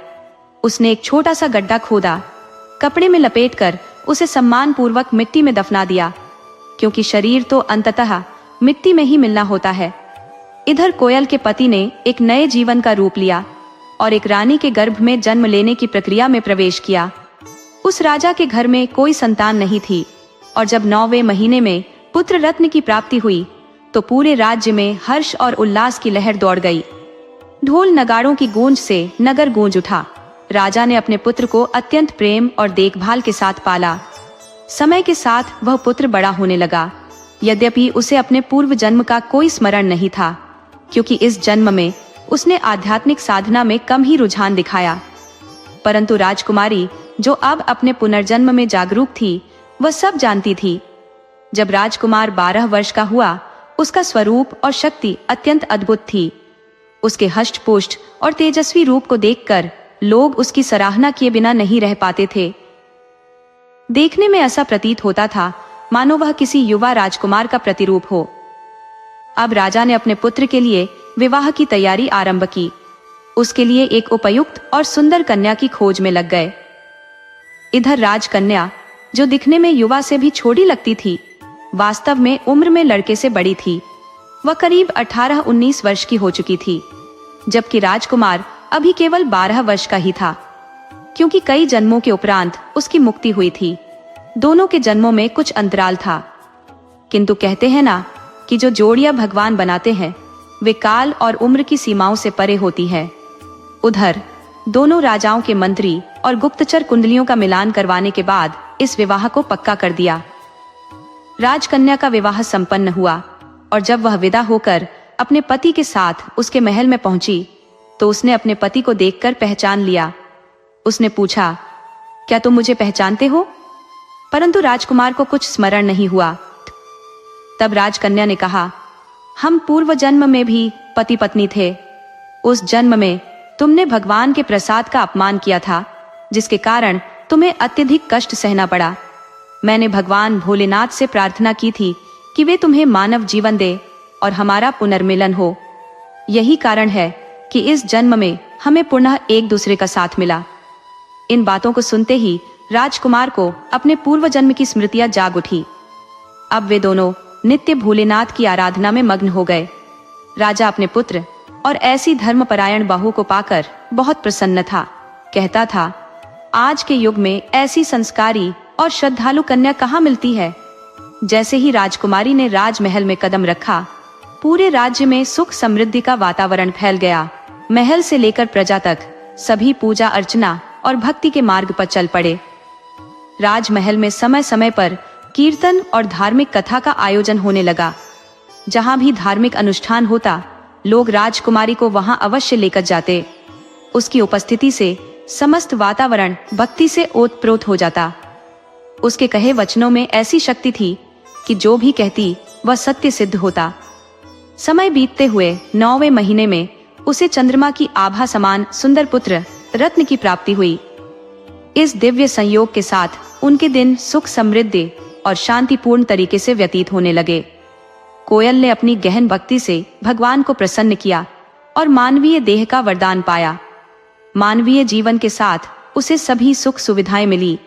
उसने एक छोटा सा गड्ढा खोदा, कपड़े में लपेटकर उसे सम्मान पूर्वक मिट्टी में दफना दिया, क्योंकि शरीर तो अंततः मिट्टी में ही मिलना होता है। इधर कोयल के पति ने एक नए जीवन का रूप लिया और एक रानी के गर्भ में जन्म लेने की प्रक्रिया में प्रवेश किया। उस राजा के घर में कोई संतान नहीं थी और जब 9वें महीने में पुत्र रत्न की प्राप्ति हुई तो पूरे राज्य में हर्ष और उल्लास की लहर दौड़ गई। ढोल नगाड़ों की गूंज से नगर गूंज उठा। राजा ने अपने पुत्र को अत्यंत प्रेम और देखभाल के साथ पाला। समय के साथ वह पुत्र बड़ा होने लगा, यद्यपि उसे अपने पूर्व जन्म का कोई स्मरण नहीं था, क्योंकि इस जन्म में उसने आध्यात्मिक साधना में कम ही रुझान दिखाया। परंतु राजकुमारी, जो अब अपने पुनर्जन्म में जागरूक थी, वह सब जानती थी। जब राजकुमार 12 वर्ष का हुआ, उसका स्वरूप और शक्ति अत्यंत अद्भुत थी। उसके हष्ट-पुष्ट और तेजस्वी रूप को देखकर लोग उसकी सराहना किए बिना नहीं रह पाते थे। देखने में ऐसा प्रतीत होता था मानो वह किसी युवा राजकुमार का प्रतिरूप हो। अब राजा ने अपने पुत्र के लिए विवाह की तैयारी आरंभ की। उसके लिए एक उपयुक्त और सुंदर कन्या की खोज में लग गए। इधर राजकन्या, जो दिखने में युवा से भी छोटी लगती थी, वास्तव में उम्र में लड़के से बड़ी थी। वह करीब 18-19 वर्ष की हो चुकी थी, जबकि राजकुमार अभी केवल 12 वर्ष का ही था। क्योंकि कई जन्मों के उपरांत उसकी मुक्ति हुई थी। दोनों के जन्मों में कुछ अंतराल था, किंतु कहते हैं ना कि जो जोड़ियां भगवान बनाते हैं वे काल और उम्र की सीमाओं से परे होती है। उधर दोनों राजाओं के मंत्री और गुप्तचर कुंडलियों का मिलान करवाने के बाद इस विवाह को पक्का कर दिया। राजकन्या का विवाह संपन्न हुआ और जब वह विदा होकर अपने पति के साथ उसके महल में पहुंची तो उसने अपने पति को देखकर पहचान लिया। उसने पूछा, क्या तुम मुझे पहचानते हो? परंतु राजकुमार को कुछ स्मरण नहीं हुआ। तब राजकन्या ने कहा, हम पूर्व जन्म में भी पति पत्नी थे। उस जन्म में तुमने भगवान के प्रसाद का अपमान किया था, जिसके कारण तुम्हें अत्यधिक कष्ट सहना पड़ा। मैंने भगवान भोलेनाथ से प्रार्थना की थी कि वे तुम्हें मानव जीवन दे और हमारा पुनर्मिलन हो। यही कारण है कि इस जन्म में हमें पुनः एक दूसरे का साथ मिला। इन बातों को सुनते ही राजकुमार को अपने पूर्व जन्म की स्मृतियां जाग उठी। अब वे दोनों नित्य भोलेनाथ की आराधना में मग्न हो गए। राजा अपने पुत्र और ऐसी धर्मपरायण बहू को पाकर बहुत प्रसन्न था। कहता था, आज के युग में ऐसी संस्कारी और श्रद्धालु कन्या कहाँ मिलती है। जैसे ही राजकुमारी ने राजमहल में कदम रखा, पूरे राज्य में सुख समृद्धि का वातावरण फैल गया। महल से लेकर प्रजा तक सभी पूजा अर्चना और भक्ति के मार्ग पर चल पड़े। राजमहल में समय समय पर कीर्तन और धार्मिक कथा का आयोजन होने लगा। जहां भी धार्मिक अनुष्ठान होता, लोग राजकुमारी को वहां अवश्य लेकर जाते। उसकी उपस्थिति से समस्त वातावरण भक्ति से ओतप्रोत हो जाता। उसके कहे वचनों में ऐसी शक्ति थी कि जो भी कहती वह सत्य सिद्ध होता। समय बीतते हुए 9वें महीने में उसे चंद्रमा की आभा समान सुंदर पुत्र रत्न की प्राप्ति हुई। इस दिव्य संयोग के साथ उनके दिन सुख समृद्धि और शांतिपूर्ण तरीके से व्यतीत होने लगे। कोयल ने अपनी गहन भक्ति से भगवान को प्रसन्न किया और मानवीय देह का वरदान पाया। मानवीय जीवन के साथ उसे सभी सुख सुविधाएं मिली।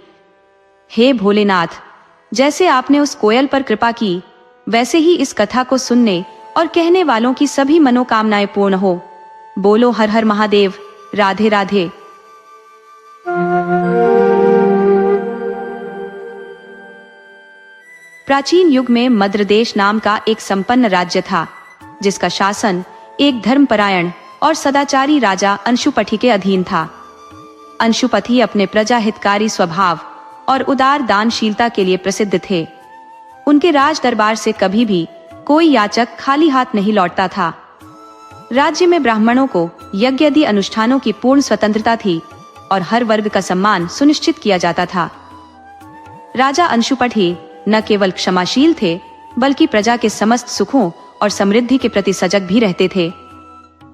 हे भोलेनाथ, जैसे आपने उस कोयल पर कृपा की, वैसे ही इस कथा को सुनने और कहने वालों की सभी मनोकामनाएं पूर्ण हो। बोलो हर हर महादेव, राधे राधे। प्राचीन युग में मद्र देश नाम का एक संपन्न राज्य था, जिसका शासन एक धर्मपरायण और सदाचारी राजा अंशुपति के अधीन था। अंशुपति अपने प्रजा हितकारी स्वभाव और उदार दानशीलता के लिए प्रसिद्ध थे। उनके राज दरबार से कभी भी कोई याचक खाली हाथ नहीं लौटता था। राज्य में ब्राह्मणों को यज्ञ आदि अनुष्ठानों की पूर्ण स्वतंत्रता थी और हर वर्ग का सम्मान सुनिश्चित किया जाता था। राजा अंशुपति न केवल क्षमाशील थे, बल्कि प्रजा के समस्त सुखों और समृद्धि के प्रति सजग भी रहते थे।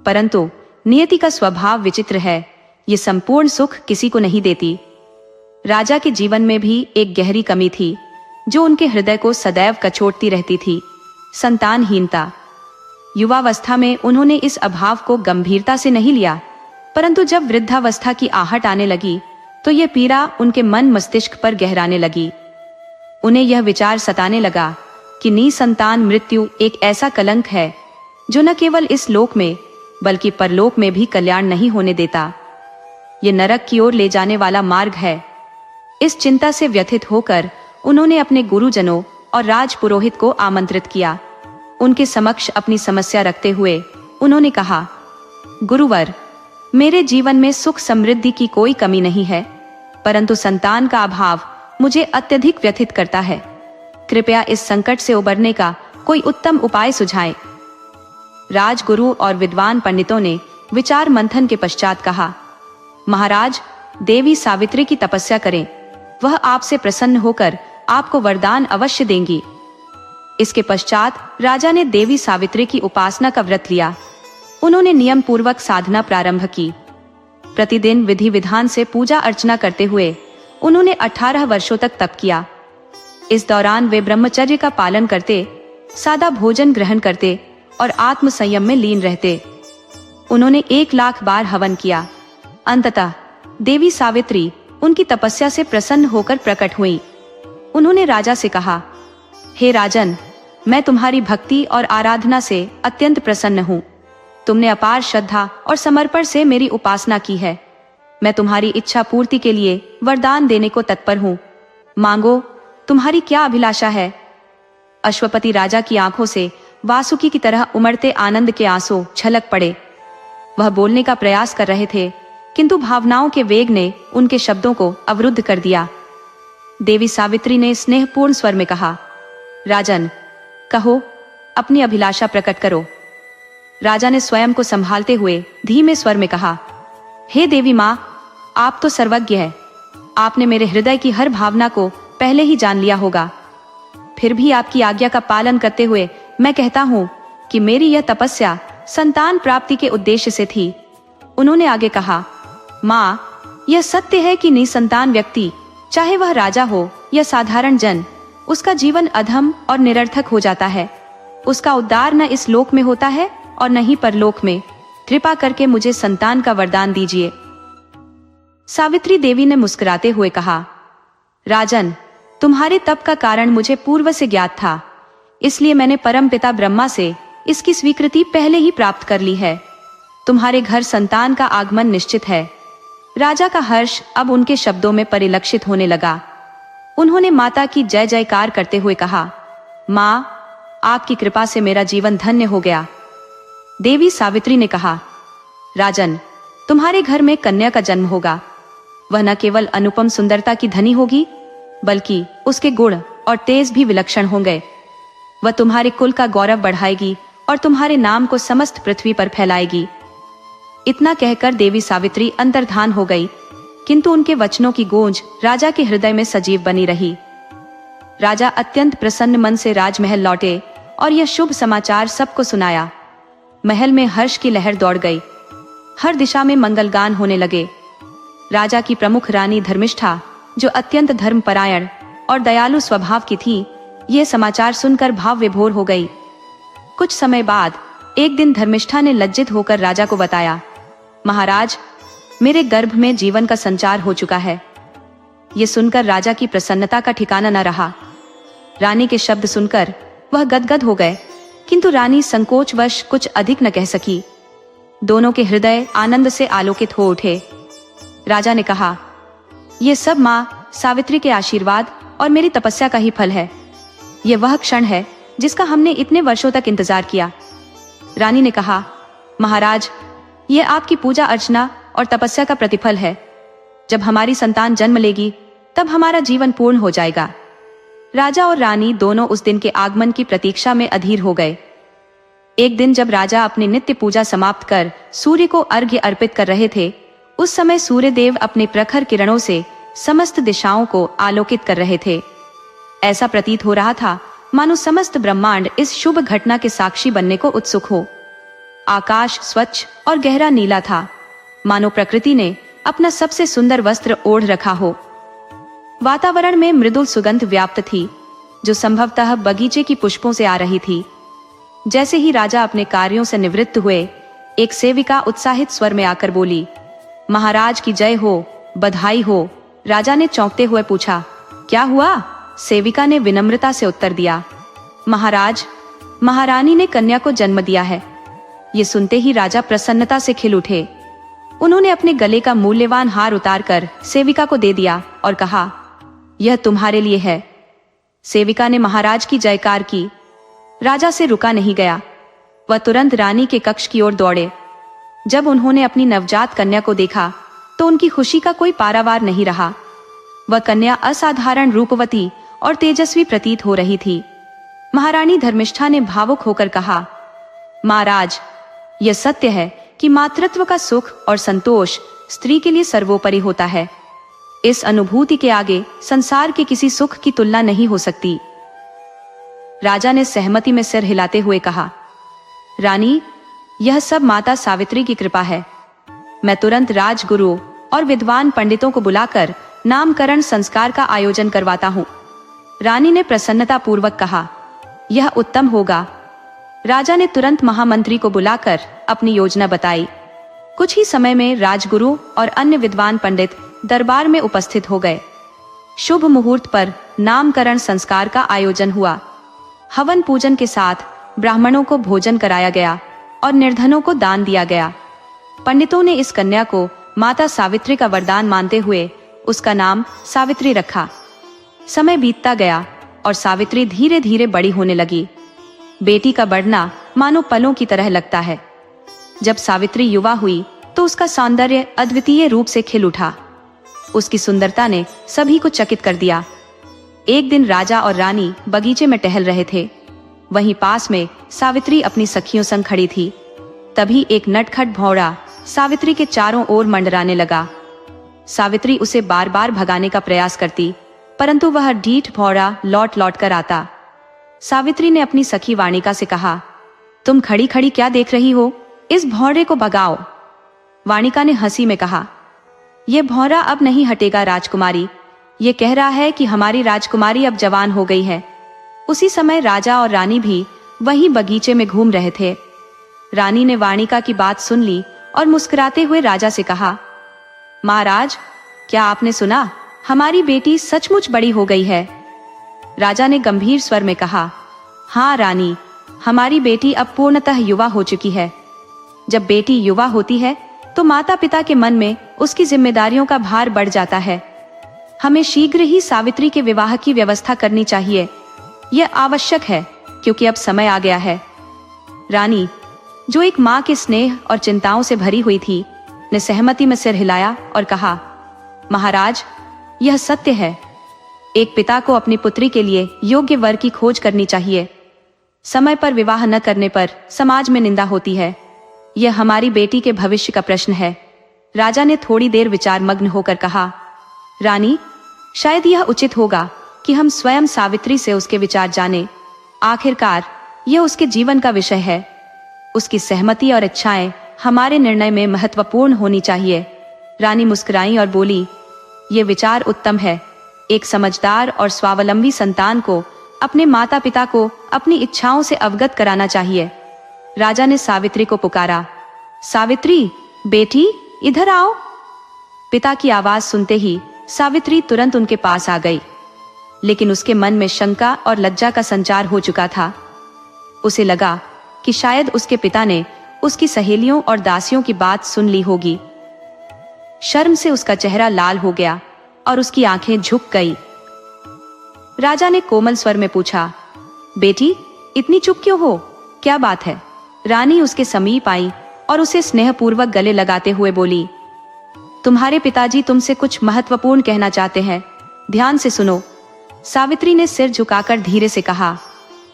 परंतु नियति का स्वभाव विचित्र है, ये संपूर्ण सुख किसी को नहीं देती। राजा के जीवन में भी एक गहरी कमी थी, जो उनके हृदय को सदैव कचोटती रहती थी, संतानहीनता। युवावस्था में उन्होंने इस अभाव को गंभीरता से नहीं लिया, परंतु जब वृद्धावस्था की आहट आने लगी तो ये पीड़ा उनके मन मस्तिष्क पर गहराने लगी। उन्हें यह विचार सताने लगा कि निसंतान मृत्यु एक ऐसा कलंक है जो न केवल इस लोक में बल्कि परलोक में भी कल्याण नहीं होने देता। ये नरक की ओर ले जाने वाला मार्ग है। इस चिंता से व्यथित होकर उन्होंने अपने गुरुजनों और राजपुरोहित को आमंत्रित किया। उनके समक्ष अपनी समस्या रखते हुए उन्होंने कहा, गुरुवर, मेरे जीवन में सुख समृद्धि की कोई कमी नहीं है, परंतु संतान का अभाव मुझे अत्यधिक व्यथित करता है। कृपया इस संकट से उबरने का कोई उत्तम उपाय सुझाएं। राजगुरु और विद्वान पंडितों ने विचार मंथन के पश्चात कहा, महाराज, देवी सावित्री की तपस्या करें, वह आपसे प्रसन्न होकर आपको वरदान अवश्य देंगी। इसके पश्चात राजा ने देवी सावित्री की उपासना का व्रत लिया। उन्होंने नियम पूर्वक साधना प्रारंभ की। प्रतिदिन विधि विधान से पूजा अर्चना करते हुए उन्होंने 18 वर्षों तक तप किया। इस दौरान वे ब्रह्मचर्य का पालन करते, सादा भोजन ग्रहण करते और आत्म संयम में लीन रहते। उन्होंने 1 लाख बार हवन किया। अंततः देवी सावित्री उनकी तपस्या से प्रसन्न होकर प्रकट हुई। उन्होंने राजा से कहा, हे राजन, मैं तुम्हारी भक्ति और आराधना से अत्यंत प्रसन्न हूँ। तुमने अपार श्रद्धा और समर्पण से मेरी उपासना की है। मैं तुम्हारी इच्छा पूर्ति के लिए वरदान देने को तत्पर हूँ। मांगो, तुम्हारी क्या अभिलाषा है? अश्वपति राजा की आंखों से वासुकी की तरह उमड़ते आनंद के आंसू छलक पड़े। वह बोलने का प्रयास कर रहे थे, किंतु भावनाओं के वेग ने उनके शब्दों को अवरुद्ध कर दिया। देवी सावित्री ने स्नेहपूर्ण स्वर में कहा, राजन, कहो, अपनी अभिलाषा प्रकट करो। राजा ने स्वयं को संभालते हुए धीमे स्वर में कहा, हे देवी माँ, आप तो सर्वज्ञ है। आपने मेरे हृदय की हर भावना को पहले ही जान लिया होगा। फिर भी आपकी आज्ञा का पालन करते हुए मैं कहता हूँ कि मेरी यह तपस्या संतान प्राप्ति के उद्देश्य से थी। उन्होंने आगे कहा, माँ, यह सत्य है कि निसंतान व्यक्ति, चाहे वह राजा हो या साधारण जन, उसका जीवन अधम और निरर्थक हो जाता है। उसका उद्धार न इस लोक में होता है और न ही परलोक में। कृपा करके मुझे संतान का वरदान दीजिए। सावित्री देवी ने मुस्कुराते हुए कहा, राजन, तुम्हारे तप का कारण मुझे पूर्व से ज्ञात था, इसलिए मैंने परमपिता ब्रह्मा से इसकी स्वीकृति पहले ही प्राप्त कर ली है। तुम्हारे घर संतान का आगमन निश्चित है। राजा का हर्ष अब उनके शब्दों में परिलक्षित होने लगा। उन्होंने माता की जय जयकार करते हुए कहा, माँ, आपकी कृपा से मेरा जीवन धन्य हो गया। देवी सावित्री ने कहा, राजन, तुम्हारे घर में कन्या का जन्म होगा। वह न केवल अनुपम सुंदरता की धनी होगी, बल्कि उसके गुण और तेज भी विलक्षण होंगे। वह तुम्हारे कुल का गौरव बढ़ाएगी और तुम्हारे नाम को समस्त पृथ्वी पर फैलाएगी। इतना कहकर देवी सावित्री अंतर्धान हो गई, किंतु उनके वचनों की गूंज राजा के हृदय में सजीव बनी रही। राजा अत्यंत प्रसन्न मन से राजमहल लौटे और यह शुभ समाचार सबको सुनाया। महल में हर्ष की लहर दौड़ गई। हर दिशा में मंगलगान होने लगे। राजा की प्रमुख रानी धर्मिष्ठा, जो अत्यंत धर्मपरायण और दयालु स्वभाव की थी, यह समाचार सुनकर भाव विभोर हो गई। कुछ समय बाद एक दिन धर्मिष्ठा ने लज्जित होकर राजा को बताया, महाराज, मेरे गर्भ में जीवन का संचार हो चुका है। ये सुनकर राजा की प्रसन्नता का ठिकाना न रहा। रानी के शब्द सुनकर वह गदगद हो गए, किंतु रानी संकोचवश कुछ अधिक न कह सकी। दोनों के हृदय आनंद से आलोकित हो उठे। राजा ने कहा, ये सब माँ सावित्री के आशीर्वाद और मेरी तपस्या का ही फल है। यह वह क्षण है जिसका हमने इतने वर्षों तक इंतजार किया। रानी ने कहा, महाराज, यह आपकी पूजा अर्चना और तपस्या का प्रतिफल है। जब हमारी संतान जन्म लेगी तब हमारा जीवन पूर्ण हो जाएगा। राजा और रानी दोनों उस दिन के आगमन की प्रतीक्षा में अधीर हो गए। एक दिन जब राजा अपनी नित्य पूजा समाप्त कर सूर्य को अर्घ्य अर्पित कर रहे थे, उस समय सूर्य देव अपने प्रखर किरणों से समस्त दिशाओं को आलोकित कर रहे थे। ऐसा प्रतीत हो रहा था मानो समस्त ब्रह्मांड इस शुभ घटना के साक्षी बनने को उत्सुक हो। आकाश स्वच्छ और गहरा नीला था, मानो प्रकृति ने अपना सबसे सुंदर वस्त्र ओढ़ रखा हो। वातावरण में मृदुल सुगंध व्याप्त थी, जो संभवतः बगीचे की पुष्पों से आ रही थी। जैसे ही राजा अपने कार्यों से निवृत्त हुए, एक सेविका उत्साहित स्वर में आकर बोली, महाराज की जय हो, बधाई हो। राजा ने चौंकते हुए पूछा, क्या हुआ? सेविका ने विनम्रता से उत्तर दिया, महाराज, महारानी ने कन्या को जन्म दिया है। ये सुनते ही राजा प्रसन्नता से खिल उठे। उन्होंने अपने गले का मूल्यवान हार उतारकर सेविका को दे दिया और कहा, यह तुम्हारे लिए है। सेविका ने महाराज की जयकार की। राजा से रुका नहीं गया। वह तुरंत रानी के कक्ष की ओर दौड़े। जब उन्होंने अपनी नवजात कन्या को देखा तो उनकी खुशी का कोई पारावार नहीं रहा। वह कन्या असाधारण रूपवती और तेजस्वी प्रतीत हो रही थी। महारानी धर्मिष्ठा ने भावुक होकर कहा, महाराज, यह सत्य है कि मातृत्व का सुख और संतोष स्त्री के लिए सर्वोपरि होता है। इस अनुभूति के आगे संसार के किसी सुख की तुलना नहीं हो सकती। राजा ने सहमति में सिर हिलाते हुए कहा, रानी, यह सब माता सावित्री की कृपा है। मैं तुरंत राजगुरु और विद्वान पंडितों को बुलाकर नामकरण संस्कार का आयोजन करवाता हूँ। रानी ने प्रसन्नता पूर्वक कहा, यह उत्तम होगा। राजा ने तुरंत महामंत्री को बुलाकर अपनी योजना बताई। कुछ ही समय में राजगुरु और अन्य विद्वान पंडित दरबार में उपस्थित हो गए। शुभ मुहूर्त पर नामकरण संस्कार का आयोजन हुआ। हवन पूजन के साथ ब्राह्मणों को भोजन कराया गया और निर्धनों को दान दिया गया। पंडितों ने इस कन्या को माता सावित्री का वरदान मानते हुए उसका नाम सावित्री रखा। समय बीतता गया और सावित्री धीरे धीरे बड़ी होने लगी। बेटी का बढ़ना मानो पलों की तरह लगता है। जब सावित्री युवा हुई तो उसका सौंदर्य अद्वितीय रूप से खिल उठा। उसकी सुंदरता ने सभी को चकित कर दिया। एक दिन राजा और रानी बगीचे में टहल रहे थे। वहीं पास में सावित्री अपनी सखियों संग खड़ी थी। तभी एक नटखट भौरा सावित्री के चारों ओर मंडराने लगा। सावित्री उसे बार बार भगाने का प्रयास करती, परंतु वह ढीठ भौरा लौट लौट कर आता। सावित्री ने अपनी सखी वाणिका से कहा, तुम खड़ी खड़ी क्या देख रही हो, इस भौरे को भगाओ। वाणिका ने हंसी में कहा, यह भौरा अब नहीं हटेगा राजकुमारी। ये कह रहा है कि हमारी राजकुमारी अब जवान हो गई है। उसी समय राजा और रानी भी वहीं बगीचे में घूम रहे थे। रानी ने वाणिका की बात सुन ली और मुस्कुराते हुए राजा से कहा, महाराज, क्या आपने सुना, हमारी बेटी सचमुच बड़ी हो गई है। राजा ने गंभीर स्वर में कहा, हाँ रानी, हमारी बेटी अब पूर्णतः युवा हो चुकी है। जब बेटी युवा होती है तो माता पिता के मन में उसकी जिम्मेदारियों का भार बढ़ जाता है। हमें शीघ्र ही सावित्री के विवाह की व्यवस्था करनी चाहिए। यह आवश्यक है क्योंकि अब समय आ गया है। रानी, जो एक माँ के स्नेह और चिंताओं से भरी हुई थी, ने सहमति में सिर हिलाया और कहा, महाराज, यह सत्य है। एक पिता को अपनी पुत्री के लिए योग्य वर की खोज करनी चाहिए। समय पर विवाह न करने पर समाज में निंदा होती है। यह हमारी बेटी के भविष्य का प्रश्न है। राजा ने थोड़ी देर विचार मग्न होकर कहा, रानी, शायद यह उचित होगा कि हम स्वयं सावित्री से उसके विचार जानें। आखिरकार यह उसके जीवन का विषय है। उसकी सहमति और इच्छाएं हमारे निर्णय में महत्वपूर्ण होनी चाहिए। रानी मुस्कुराई और बोली, ये विचार उत्तम है। एक समझदार और स्वावलंबी संतान को अपने माता पिता को अपनी इच्छाओं से अवगत कराना चाहिए। राजा ने सावित्री को पुकारा, सावित्री बेटी, इधर आओ। पिता की आवाज सुनते ही सावित्री तुरंत उनके पास आ गई, लेकिन उसके मन में शंका और लज्जा का संचार हो चुका था। उसे लगा कि शायद उसके पिता ने उसकी सहेलियों और दासियों की बात सुन ली होगी। शर्म से उसका चेहरा लाल हो गया और उसकी आंखें झुक गई। राजा ने कोमल स्वर में पूछा, बेटी, इतनी चुप क्यों हो, क्या बात है? रानी उसके समीप आई और उसे स्नेहपूर्वक गले लगाते हुए बोली, तुम्हारे पिताजी तुमसे कुछ महत्वपूर्ण कहना चाहते हैं, ध्यान से सुनो। सावित्री ने सिर झुकाकर धीरे से कहा,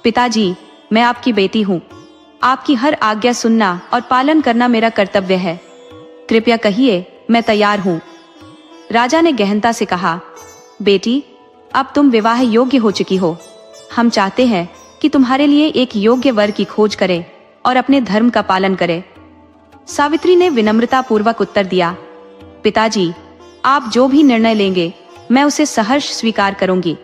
पिताजी, मैं आपकी बेटी हूँ। आपकी हर आज्ञा सुनना और पालन करना मेरा कर्तव्य है। कृपया कहिए, मैं तैयार हूँ। राजा ने गहनता से कहा, बेटी, अब तुम विवाह योग्य हो चुकी हो। हम चाहते हैं कि तुम्हारे लिए एक योग्य वर की खोज करें और अपने धर्म का पालन करें। सावित्री ने विनम्रता पूर्वक उत्तर दिया, पिताजी, आप जो भी निर्णय लेंगे मैं उसे सहर्ष स्वीकार करूंगी।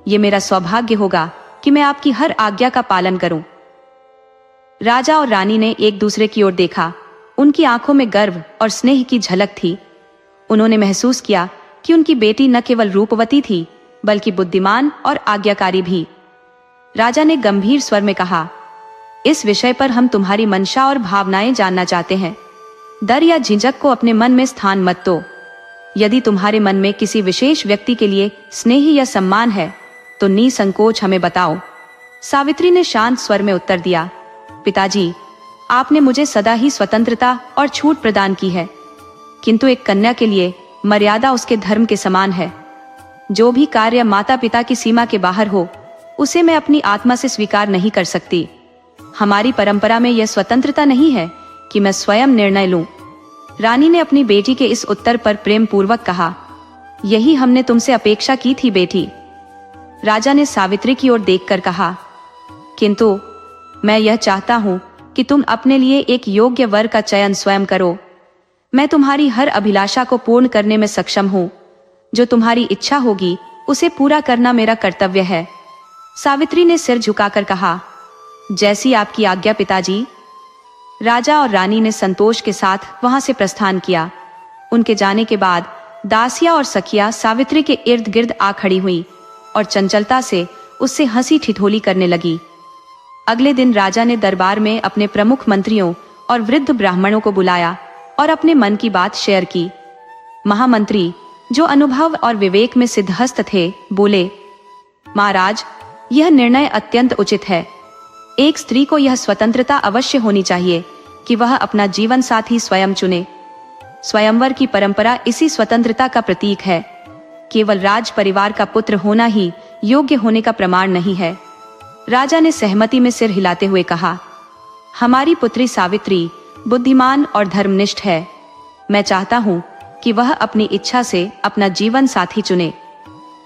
ये मेरा सौभाग्य होगा कि मैं आपकी हर आज्ञा का पालन करूं। राजा और रानी ने एक दूसरे की ओर देखा। उनकी आंखों में गर्व और स्नेह की झलक थी। उन्होंने महसूस किया कि उनकी बेटी न केवल रूपवती थी, बल्कि बुद्धिमान और आज्ञाकारी भी। राजा ने गंभीर स्वर में कहा, इस विषय पर हम तुम्हारी मंशा और भावनाएं जानना चाहते हैं। डर या झिझक को अपने मन में स्थान मत दो। यदि तुम्हारे मन में किसी विशेष व्यक्ति के लिए स्नेह या सम्मान है तो निसंकोच हमें बताओ। सावित्री ने शांत स्वर में उत्तर दिया, पिताजी, आपने मुझे सदा ही स्वतंत्रता और छूट प्रदान की है, किंतु एक कन्या के लिए मर्यादा उसके धर्म के समान है। जो भी कार्य माता पिता की सीमा के बाहर हो, उसे मैं अपनी आत्मा से स्वीकार नहीं कर सकती। हमारी परंपरा में यह स्वतंत्रता नहीं है कि मैं स्वयं निर्णय लूं। रानी ने अपनी बेटी के इस उत्तर पर प्रेम पूर्वक कहा, यही हमने तुमसे अपेक्षा की थी बेटी। राजा ने सावित्री की ओर देखकर कहा, किंतु मैं यह चाहता हूं कि तुम अपने लिए एक योग्य वर का चयन स्वयं करो। मैं तुम्हारी हर अभिलाषा को पूर्ण करने में सक्षम हूं। जो तुम्हारी इच्छा होगी उसे पूरा करना मेरा कर्तव्य है। सावित्री ने सिर झुकाकर कहा, जैसी आपकी आज्ञा पिताजी। राजा और रानी ने संतोष के साथ वहां से प्रस्थान किया। उनके जाने के बाद दासिया और सखिया सावित्री के इर्द गिर्द आ खड़ी हुई और चंचलता से उससे हंसी ठिठोली करने लगी। अगले दिन राजा ने दरबार में अपने प्रमुख मंत्रियों और वृद्ध ब्राह्मणों को बुलाया और अपने मन की बात शेयर की। महामंत्री, जो अनुभव और विवेक में सिद्धहस्त थे, बोले, महाराज, यह निर्णय अत्यंत उचित है। एक स्त्री को यह स्वतंत्रता अवश्य होनी चाहिए कि वह अपना जीवन साथी स्वयं चुने। स्वयंवर की परंपरा इसी स्वतंत्रता का प्रतीक है। केवल राज परिवार का पुत्र होना ही योग्य होने का प्रमाण नहीं है। राजा ने सहमति में सिर हिलाते हुए कहा, हमारी पुत्री सावित्री बुद्धिमान और धर्मनिष्ठ है। मैं चाहता हूँ कि वह अपनी इच्छा से अपना जीवन साथी चुने।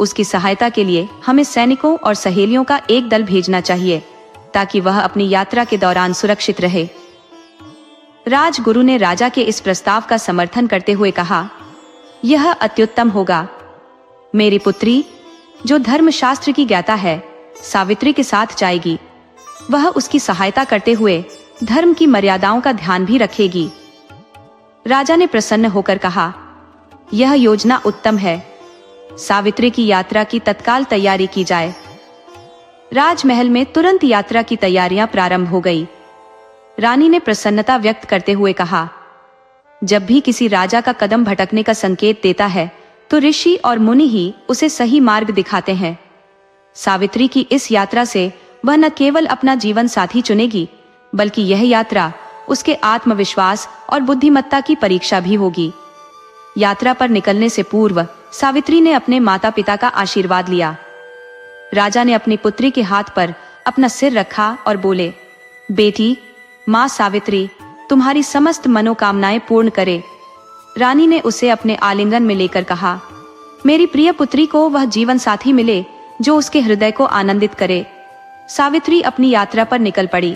उसकी सहायता के लिए हमें सैनिकों और सहेलियों का एक दल भेजना चाहिए ताकि वह अपनी यात्रा के दौरान सुरक्षित रहे। राजगुरु ने राजा के इस प्रस्ताव का समर्थन करते हुए कहा, यह अत्युत्तम होगा। मेरी पुत्री, जो धर्मशास्त्र की ज्ञाता है, सावित्री के साथ जाएगी। वह उसकी सहायता करते हुए धर्म की मर्यादाओं का ध्यान भी रखेगी। राजा ने प्रसन्न होकर कहा, यह योजना उत्तम है। सावित्री की यात्रा की तत्काल तैयारी की जाए। राजमहल में तुरंत यात्रा की तैयारियां प्रारंभ हो गई। रानी ने प्रसन्नता व्यक्त करते हुए कहा, जब भी किसी राजा का कदम भटकने का संकेत देता है तो ऋषि और मुनि ही उसे सही मार्ग दिखाते हैं। सावित्री की इस यात्रा से वह न केवल अपना जीवन साथी चुनेगी, बल्कि यह यात्रा उसके आत्मविश्वास और बुद्धिमत्ता की परीक्षा भी होगी। यात्रा पर निकलने से पूर्व सावित्री ने अपने माता पिता का आशीर्वाद लिया। राजा ने अपनी पुत्री के हाथ पर अपना सिर रखा और बोले, बेटी, माँ सावित्री तुम्हारी समस्त मनोकामनाएं पूर्ण करे। रानी ने उसे अपने आलिंगन में लेकर कहा, मेरी प्रिय पुत्री को वह जीवन साथी मिले जो उसके हृदय को आनंदित करे। सावित्री अपनी यात्रा पर निकल पड़ी।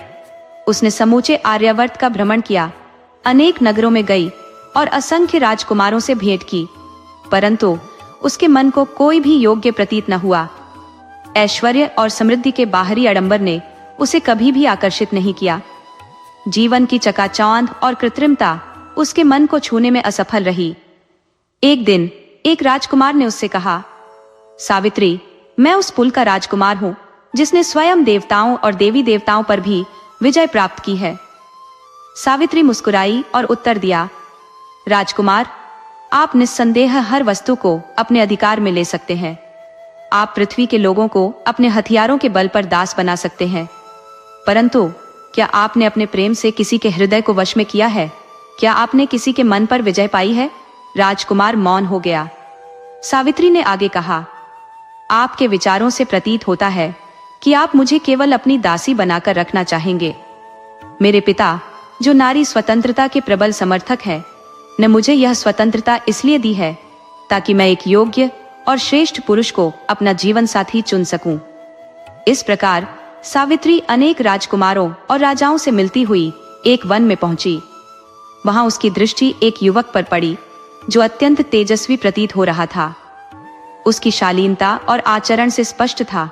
उसने समूचे आर्यावर्त का भ्रमण किया, अनेक नगरों में गई और असंख्य राजकुमारों से भेंट की, परंतु उसके मन को कोई भी योग्य प्रतीत न हुआ। ऐश्वर्य और समृद्धि के बाहरी आडंबर ने उसे कभी भी आकर्षित नहीं किया। जीवन की चकाचौंध और कृत्रिमता उसके मन को छूने में असफल रही। एक दिन एक राजकुमार ने उससे कहा, सावित्री, मैं उस पुल का राजकुमार हूँ जिसने स्वयं देवताओं और देवी देवताओं पर भी विजय प्राप्त की है। सावित्री मुस्कुराई और उत्तर दिया, राजकुमार, आप निस्संदेह हर वस्तु को अपने अधिकार में ले सकते हैं। आप पृथ्वी के लोगों को अपने हथियारों के बल पर दास बना सकते हैं, परंतु क्या आपने अपने प्रेम से किसी के हृदय को वश में किया है? क्या आपने किसी के मन पर विजय पाई है? राजकुमार मौन हो गया। सावित्री ने आगे कहा, आपके विचारों से प्रतीत होता है कि आप मुझे केवल अपनी दासी बनाकर रखना चाहेंगे। मेरे पिता, जो नारी स्वतंत्रता के प्रबल समर्थक है, ने मुझे यह स्वतंत्रता इसलिए दी है ताकि मैं एक योग्य और श्रेष्ठ पुरुष को अपना जीवन साथी चुन सकूं। इस प्रकार सावित्री अनेक राजकुमारों और राजाओं से मिलती हुई एक वन में पहुंची। वहां उसकी दृष्टि एक युवक पर पड़ी जो अत्यंत तेजस्वी प्रतीत हो रहा था। उसकी शालीनता और आचरण से स्पष्ट था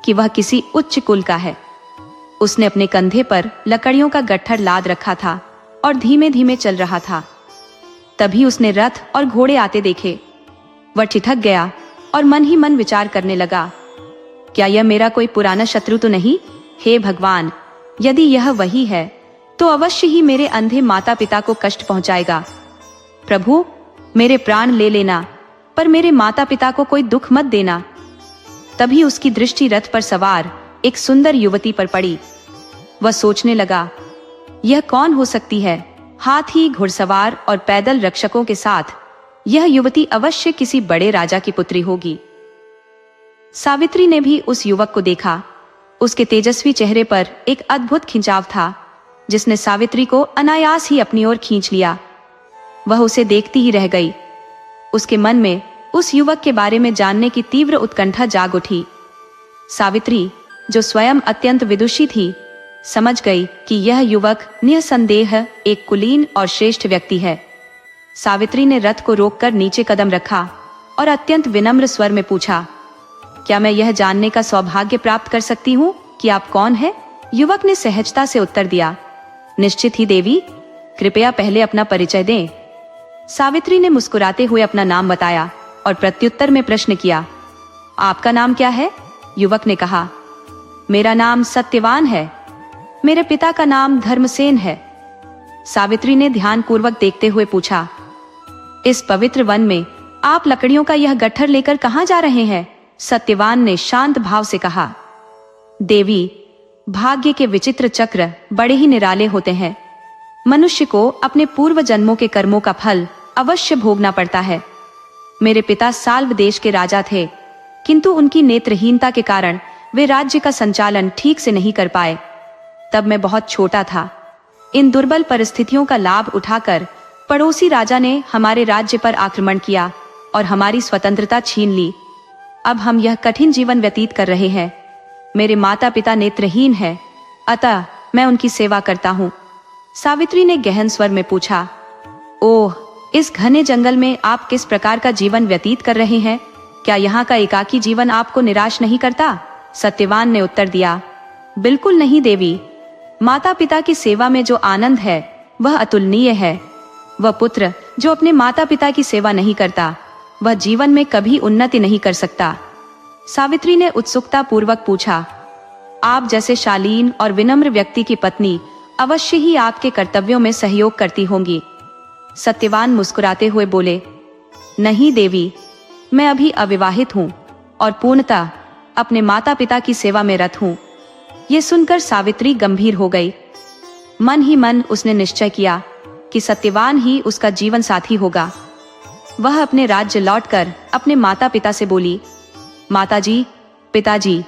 कि वह किसी उच्च कुल का है। उसने अपने कंधे पर लकड़ियों का गट्ठर लाद रखा था और धीमे धीमे चल रहा था। तभी उसने रथ और घोड़े आते देखे। वह ठिठक गया और मन ही मन विचार करने लगा, क्या यह मेरा कोई पुराना शत्रु तो नहीं? हे भगवान, यदि यह वही है तो अवश्य ही मेरे अंधे माता पिता को कष्ट पहुंचाएगा। प्रभु, मेरे प्राण ले लेना, पर मेरे माता पिता को कोई दुख मत देना। तभी उसकी दृष्टि रथ पर सवार एक सुंदर युवती पर पड़ी। वह सोचने लगा, यह कौन हो सकती है? हाथी, घुड़सवार और पैदल रक्षकों के साथ यह युवती अवश्य किसी बड़े राजा की पुत्री होगी। सावित्री ने भी उस युवक को देखा। उसके तेजस्वी चेहरे पर एक अद्भुत खिंचाव था जिसने सावित्री को अनायास ही अपनी ओर खींच लिया। वह उसे देखती ही रह गई। उसके मन में उस युवक के बारे में जानने की तीव्र उत्कंठा जाग उठी। सावित्री, जो स्वयं अत्यंत विदुषी थी, समझ गई कि यह युवक निसंदेह एक कुलीन और श्रेष्ठ व्यक्ति है। सावित्री ने रथ को रोककर नीचे कदम रखा और अत्यंत विनम्र स्वर में पूछा, क्या मैं यह जानने का सौभाग्य प्राप्त कर सकती हूँ कि आप कौन है? युवक ने सहजता से उत्तर दिया, निश्चित ही देवी, कृपया पहले अपना परिचय दें। सावित्री ने मुस्कुराते हुए अपना नाम बताया और प्रत्युत्तर में प्रश्न किया, आपका नाम क्या है? युवक ने कहा, मेरा नाम सत्यवान है। मेरे पिता का नाम धर्मसेन है। सावित्री ने ध्यानपूर्वक देखते हुए पूछा, इस पवित्र वन में आप लकड़ियों का यह गट्ठर लेकर कहाँ जा रहे हैं? सत्यवान ने शांत भाव से कहा। देवी, भाग्य के विचित्र चक्र बड़े ही निराले होते हैं। मनुष्य को अपने पूर्व जन्मों के कर्मों का फल अवश्य भोगना पड़ता है। मेरे पिता साल्व देश के राजा थे, किंतु उनकी नेत्रहीनता के कारण वे राज्य का संचालन ठीक से नहीं कर पाए। तब मैं बहुत छोटा था। इन दुर्बल परिस्थितियों का लाभ उठाकर पड़ोसी राजा ने हमारे राज्य पर आक्रमण किया और हमारी स्वतंत्रता छीन ली। अब हम यह कठिन जीवन व्यतीत कर रहे हैं। मेरे माता पिता नेत्रहीन हैं, अतः मैं उनकी सेवा करता हूँ। सावित्री ने गहन स्वर में पूछा। ओह, इस घने जंगल में आप किस प्रकार का जीवन व्यतीत कर रहे हैं? क्या यहाँ का एकाकी जीवन आपको निराश नहीं करता? सत्यवान ने उत्तर दिया। बिल्कुल नहीं देवी, माता पिता की सेवा में जो आनंद है वह अतुलनीय है। वह पुत्र जो अपने माता पिता की सेवा नहीं करता, वह जीवन में कभी उन्नति नहीं कर सकता। सावित्री ने उत्सुकता पूर्वक पूछा। आप जैसे शालीन और विनम्र व्यक्ति की पत्नी अवश्य ही आपके कर्तव्यों में सहयोग करती होंगी। सत्यवान मुस्कुराते हुए बोले। नहीं देवी, मैं अभी अविवाहित हूँ और पूर्णतः अपने माता पिता की सेवा में रत हूँ। ये सुनकर सावित्री गंभीर हो गई। मन ही मन उसने निश्चय किया कि सत्यवान ही उसका जीवन साथी होगा। वह अपने राज्य लौटकर अपने माता पिता से बोली। माताजी, पिताजी,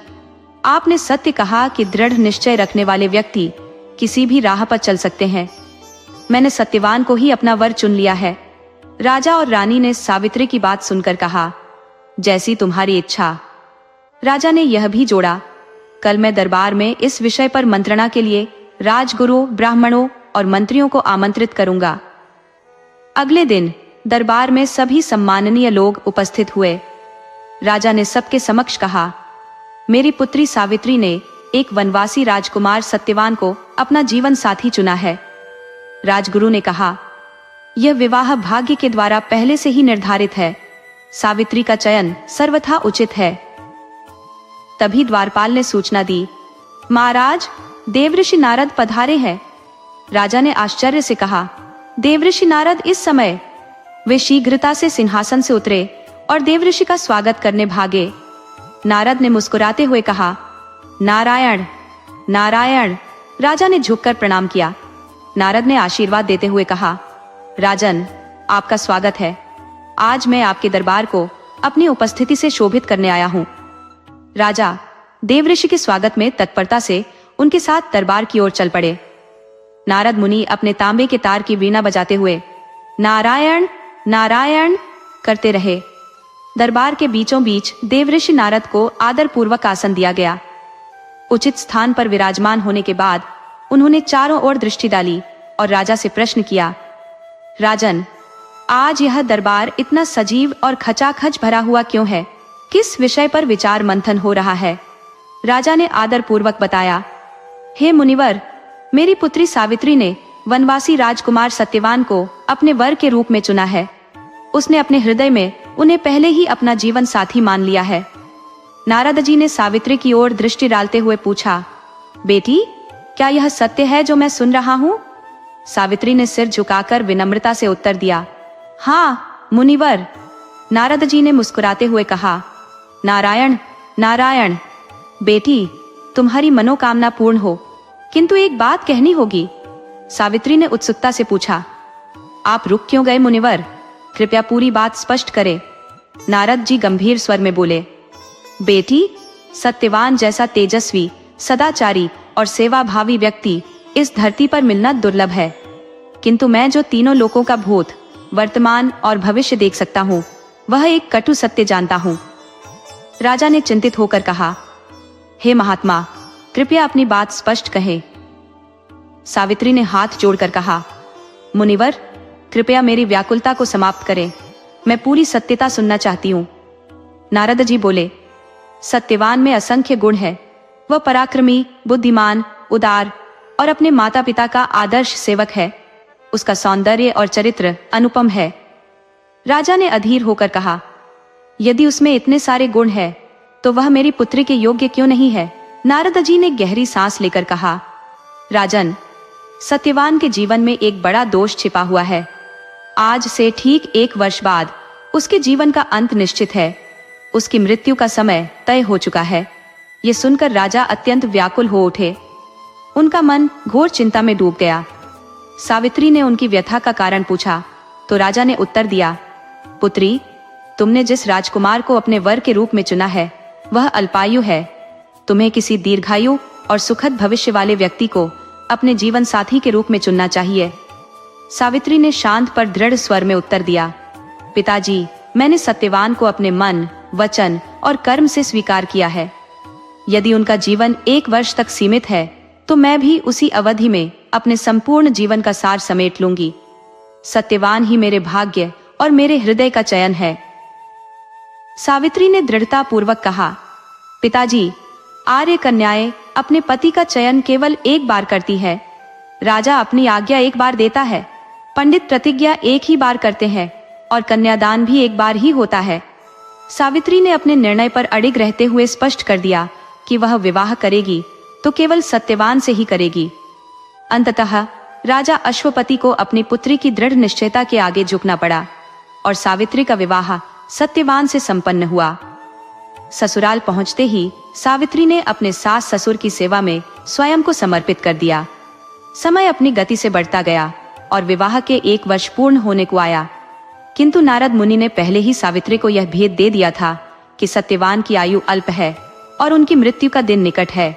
आपने सत्य कहा कि दृढ़ निश्चय रखने वाले व्यक्ति किसी भी राह पर चल सकते हैं। मैंने सत्यवान को ही अपना वर चुन लिया है। राजा और रानी ने सावित्री की बात सुनकर कहा, जैसी तुम्हारी इच्छा। राजा ने यह भी जोड़ा, कल मैं दरबार में इस विषय पर मंत्रणा के लिए राजगुरु, ब्राह्मणों और मंत्रियों को आमंत्रित करूंगा। अगले दिन दरबार में सभी सम्माननीय लोग उपस्थित हुए। राजा ने सबके समक्ष कहा, मेरी पुत्री सावित्री ने एक वनवासी राजकुमार सत्यवान को अपना जीवन साथी चुना है। राजगुरु ने कहा, यह विवाह भाग्य के द्वारा पहले से ही निर्धारित है। सावित्री का चयन सर्वथा उचित है। तभी द्वारपाल ने सूचना दी, महाराज, देवऋषि नारद पधारे हैं। राजा ने आश्चर्य से कहा, देवऋषि नारद इस समय? वे शीघ्रता से सिंहासन से उतरे और देवऋषि का स्वागत करने भागे। नारद ने मुस्कुराते हुए कहा, नारायण नारायण। राजा ने झुककर प्रणाम किया। नारद ने आशीर्वाद देते हुए कहा, राजन, आपका स्वागत है। आज मैं आपके दरबार को अपनी उपस्थिति से शोभित करने आया हूँ। राजा देवऋषि के स्वागत में तत्परता से उनके साथ दरबार की ओर चल पड़े। नारद मुनि अपने तांबे के तार की वीणा बजाते हुए नारायण नारायण करते रहे। दरबार के बीचों बीच देवऋषि नारद को आदर पूर्वक आसन दिया गया। उचित स्थान पर विराजमान होने के बाद उन्होंने चारों ओर दृष्टि डाली और राजा से प्रश्न किया, राजन, आज यह दरबार इतना सजीव और खचाखच भरा हुआ क्यों है? किस विषय पर विचार मंथन हो रहा है? राजा ने आदर पूर्वक बताया, हे मुनिवर, मेरी पुत्री सावित्री ने वनवासी राजकुमार सत्यवान को अपने वर के रूप में चुना है। उसने अपने हृदय में उन्हें पहले ही अपना जीवन साथी मान लिया है। नारद जी ने सावित्री की ओर दृष्टि डालते हुए पूछा, बेटी, क्या यह सत्य है जो मैं सुन रहा हूँ? सावित्री ने सिर झुकाकर विनम्रता से उत्तर दिया, हाँ मुनिवर। नारद जी ने मुस्कुराते हुए कहा, नारायण नारायण। बेटी, तुम्हारी मनोकामना पूर्ण हो, किंतु एक बात कहनी होगी। सावित्री ने उत्सुकता से पूछा, आप रुक क्यों गए मुनिवर? कृपया पूरी बात स्पष्ट करें। नारद जी गंभीर स्वर में बोले, बेटी, सत्यवान जैसा तेजस्वी, सदाचारी और सेवाभावी व्यक्ति इस धरती पर मिलना दुर्लभ है। किंतु मैं जो तीनों लोकों का भूत, वर्तमान और भविष्य देख सकता हूँ, वह एक कटु सत्य जानता हूँ। राजा ने चिंतित होकर कहा, हे महात्मा, कृपया अपनी बात स्पष्ट कहें। सावित्री ने हाथ जोड़कर कहा, मुनिवर, कृपया मेरी व्याकुलता को समाप्त करें। मैं पूरी सत्यता सुनना चाहती हूँ। नारद जी बोले, सत्यवान में असंख्य गुण है। वह पराक्रमी, बुद्धिमान, उदार और अपने माता पिता का आदर्श सेवक है। उसका सौंदर्य और चरित्र अनुपम है। राजा ने अधीर होकर कहा, यदि उसमें इतने सारे गुण हैं, तो वह मेरी पुत्री के योग्य क्यों नहीं है? नारद जी ने गहरी सांस लेकर कहा, राजन, सत्यवान के जीवन में एक बड़ा दोष छिपा हुआ है। आज से ठीक 1 वर्ष बाद उसके जीवन का अंत निश्चित है। उसकी मृत्यु का समय तय हो चुका है। ये सुनकर राजा अत्यंत व्याकुल हो उठे। उनका मन घोर चिंता में डूब गया। सावित्री ने उनकी व्यथा का कारण पूछा तो राजा ने उत्तर दिया, पुत्री, तुमने जिस राजकुमार को अपने वर के रूप में चुना है वह अल्पायु है। तुम्हें किसी दीर्घायु और सुखद भविष्य वाले व्यक्ति को अपने जीवन साथी के रूप में चुनना चाहिए। सावित्री ने शांत पर दृढ़ स्वर में उत्तर दिया, पिताजी, मैंने सत्यवान को अपने मन, वचन और कर्म से स्वीकार किया है। यदि उनका जीवन 1 वर्ष तक सीमित है तो मैं भी उसी अवधि में अपने संपूर्ण जीवन का सार समेट लूंगी। सत्यवान ही मेरे भाग्य और मेरे हृदय का चयन है। सावित्री ने दृढ़ता पूर्वक कहा, पिताजी, आर्य कन्याएं अपने पति का चयन केवल 1 बार करती है। राजा अपनी आज्ञा 1 बार देता है, पंडित प्रतिज्ञा 1 ही बार करते हैं और कन्यादान भी 1 बार ही होता है। सावित्री ने अपने निर्णय पर अडिग रहते हुए स्पष्ट कर दिया कि वह विवाह करेगी तो केवल सत्यवान से ही करेगी। अंततः राजा अश्वपति को अपनी पुत्री की दृढ़ निश्चयता के आगे झुकना पड़ा और सावित्री का विवाह सत्यवान से संपन्न हुआ। ससुराल पहुंचते ही सावित्री ने अपने सास ससुर की सेवा में स्वयं को समर्पित कर दिया। समय अपनी गति से बढ़ता गया और विवाह के 1 वर्ष पूर्ण होने को आया, किंतु नारद मुनि ने पहले ही सावित्री को यह भेद दे दिया था कि सत्यवान की आयु अल्प है और उनकी मृत्यु का दिन निकट है।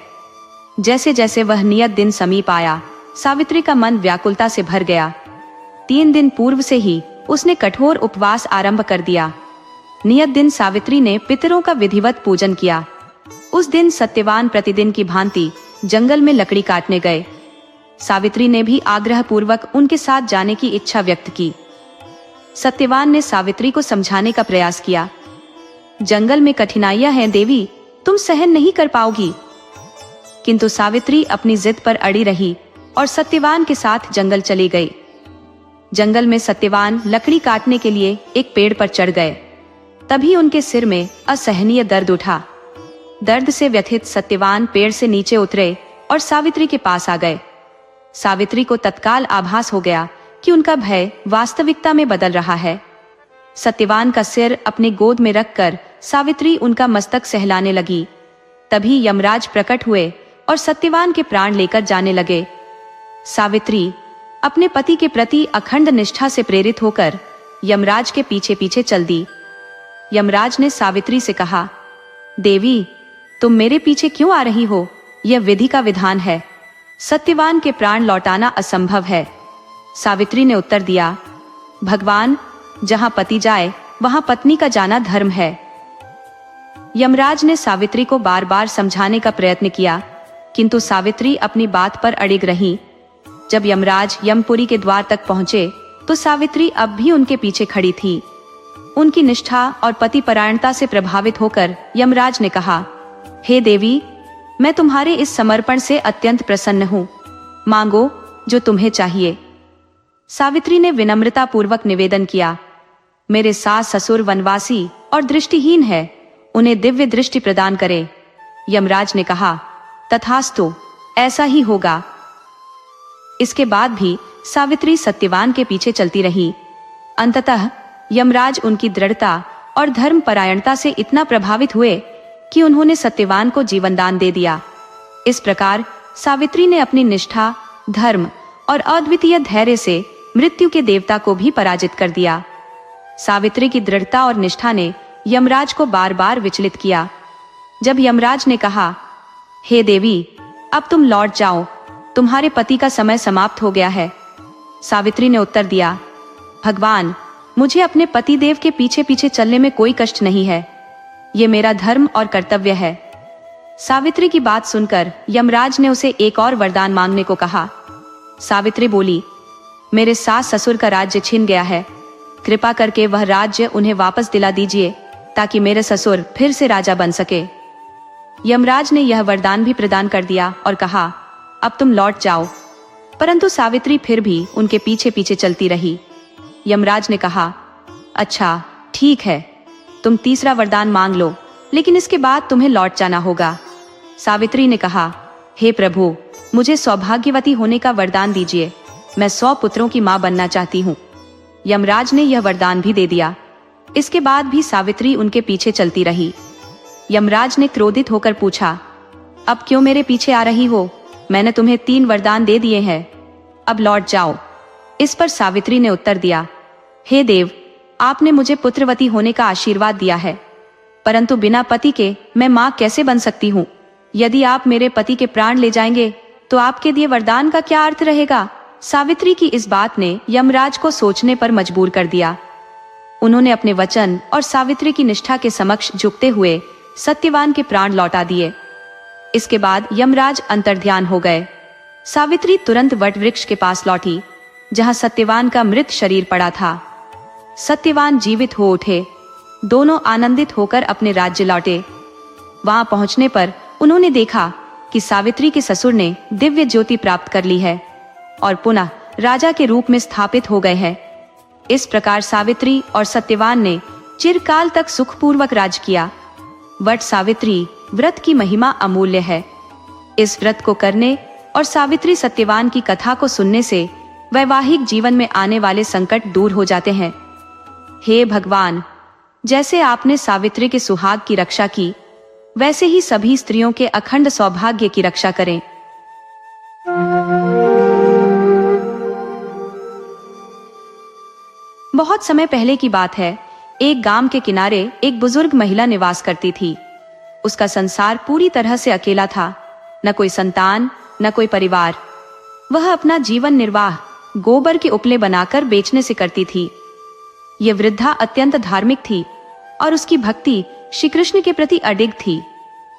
जैसे जैसे वह नियत दिन समीप आया, सावित्री का मन व्याकुलता से भर गया। 3 दिन पूर्व से ही उसने कठोर उपवास आरंभ कर दिया। नियत दिन सावित्री ने पितरों का विधिवत पूजन किया। उस दिन सत्यवान प्रतिदिन की भांति जंगल में लकड़ी काटने गए। सावित्री ने भी आग्रह पूर्वक उनके साथ जाने की इच्छा व्यक्त की। सत्यवान ने सावित्री को समझाने का प्रयास किया, जंगल में कठिनाइयां हैं देवी, तुम सहन नहीं कर पाओगी। किंतु सावित्री अपनी जिद पर अड़ी रही और सत्यवान के साथ जंगल चली गई। जंगल में सत्यवान लकड़ी काटने के लिए एक पेड़ पर चढ़ गए। तभी उनके सिर में असहनीय दर्द उठा। दर्द से व्यथित सत्यवान पेड़ से नीचे उतरे और सावित्री के पास आ गए। सावित्री को तत्काल आभास हो गया कि उनका भय वास्तविकता में बदल रहा है। सत्यवान का सिर अपनी गोद में रखकर सावित्री उनका मस्तक सहलाने लगी। तभी यमराज प्रकट हुए और सत्यवान के प्राण लेकर जाने लगे। सावित्री अपने पति के प्रति अखंड निष्ठा से प्रेरित होकर यमराज के पीछे पीछे चल दी। यमराज ने सावित्री से कहा, देवी, तुम मेरे पीछे क्यों आ रही हो? यह विधि का विधान है। सत्यवान के प्राण लौटाना असंभव है। सावित्री ने उत्तर दिया, भगवान, जहां पति जाए वहां पत्नी का जाना धर्म है। यमराज ने सावित्री को बार बार समझाने का प्रयत्न किया, किंतु सावित्री अपनी बात पर अड़िग रही। जब यमराज यमपुरी के द्वार तक पहुंचे तो सावित्री अब भी उनके पीछे खड़ी थी। उनकी निष्ठा और पतिपरायणता से प्रभावित होकर यमराज ने कहा, हे देवी, मैं तुम्हारे इस समर्पण से अत्यंत प्रसन्न हूँ। मांगो जो तुम्हें चाहिए। सावित्री ने विनम्रता पूर्वक निवेदन किया, मेरे सास ससुर वनवासी और दृष्टिहीन है, उन्हें दिव्य दृष्टि प्रदान करें। यमराज ने कहा, तथास्तु, ऐसा ही होगा। इसके बाद भी सावित्री सत्यवान के पीछे चलती रही। अंततः यमराज उनकी दृढ़ता और धर्म परायणता से इतना प्रभावित हुए कि उन्होंने सत्यवान को जीवनदान दे दिया। इस प्रकार सावित्री ने अपनी निष्ठा, धर्म और अद्वितीय धैर्य से मृत्यु के देवता को भी पराजित कर दिया। सावित्री की दृढ़ता और निष्ठा ने यमराज को बार बार विचलित किया। जब यमराज ने कहा, हे देवी, अब तुम लौट जाओ, तुम्हारे पति का समय समाप्त हो गया है। सावित्री ने उत्तर दिया, भगवान, मुझे अपने पति देव के पीछे पीछे चलने में कोई कष्ट नहीं है। ये मेरा धर्म और कर्तव्य है। सावित्री की बात सुनकर यमराज ने उसे एक और वरदान मांगने को कहा। सावित्री बोली, मेरे सास ससुर का राज्य छिन गया है, कृपा करके वह राज्य उन्हें वापस दिला दीजिए ताकि मेरे ससुर फिर से राजा बन सके। यमराज ने यह वरदान भी प्रदान कर दिया और कहा, अब तुम लौट जाओ। परंतु सावित्री फिर भी उनके पीछे पीछे चलती रही। यमराज ने कहा, अच्छा ठीक है, तुम तीसरा वरदान मांग लो, लेकिन इसके बाद तुम्हें लौट जाना होगा। सावित्री ने कहा, हे प्रभु, मुझे सौभाग्यवती होने का वरदान दीजिए, मैं 100 पुत्रों की मां बनना चाहती हूँ। यमराज ने यह वरदान भी दे दिया। इसके बाद भी सावित्री उनके पीछे चलती रही। यमराज ने क्रोधित होकर पूछा, अब क्यों मेरे पीछे आ रही हो? मैंने तुम्हें 3 वरदान दे दिए हैं, अब लौट जाओ। इस पर सावित्री ने उत्तर दिया, हे देव, आपने मुझे पुत्रवती होने का आशीर्वाद दिया है, परंतु बिना पति के मैं मां कैसे बन सकती हूँ? यदि आप मेरे पति के प्राण ले जाएंगे तो आपके दिए वरदान का क्या अर्थ रहेगा? सावित्री की इस बात ने यमराज को सोचने पर मजबूर कर दिया। उन्होंने अपने वचन और सावित्री की निष्ठा के समक्ष झुकते हुए सत्यवान के प्राण लौटा दिए। इसके बाद यमराज अंतर्ध्यान हो गए। सावित्री तुरंत वट वृक्ष के पास लौटी, जहां सत्यवान का मृत शरीर पड़ा था। सत्यवान जीवित हो उठे। दोनों आनंदित होकर अपने राज्य लौटे। वहां पहुंचने पर उन्होंने देखा कि सावित्री के ससुर ने दिव्य ज्योति प्राप्त कर ली है और पुनः राजा के रूप में स्थापित हो गए हैं। इस प्रकार सावित्री और सत्यवान ने चिरकाल तक सुखपूर्वक राज किया। वट सावित्री व्रत की महिमा अमूल्य है। इस व्रत को करने और सावित्री सत्यवान की कथा को सुनने से वैवाहिक जीवन में आने वाले संकट दूर हो जाते हैं। हे भगवान, जैसे आपने सावित्री के सुहाग की रक्षा की, वैसे ही सभी स्त्रियों के अखंड सौभाग्य की रक्षा करें। बहुत समय पहले की बात है। एक गांव के किनारे एक बुजुर्ग महिला निवास करती थी। उसका संसार पूरी तरह से अकेला था, न कोई संतान, न कोई परिवार। वह अपना जीवन निर्वाह गोबर के उपले बनाकर बेचने से करती थी। यह वृद्धा अत्यंत धार्मिक थी और उसकी भक्ति श्री कृष्ण के प्रति अडिग थी।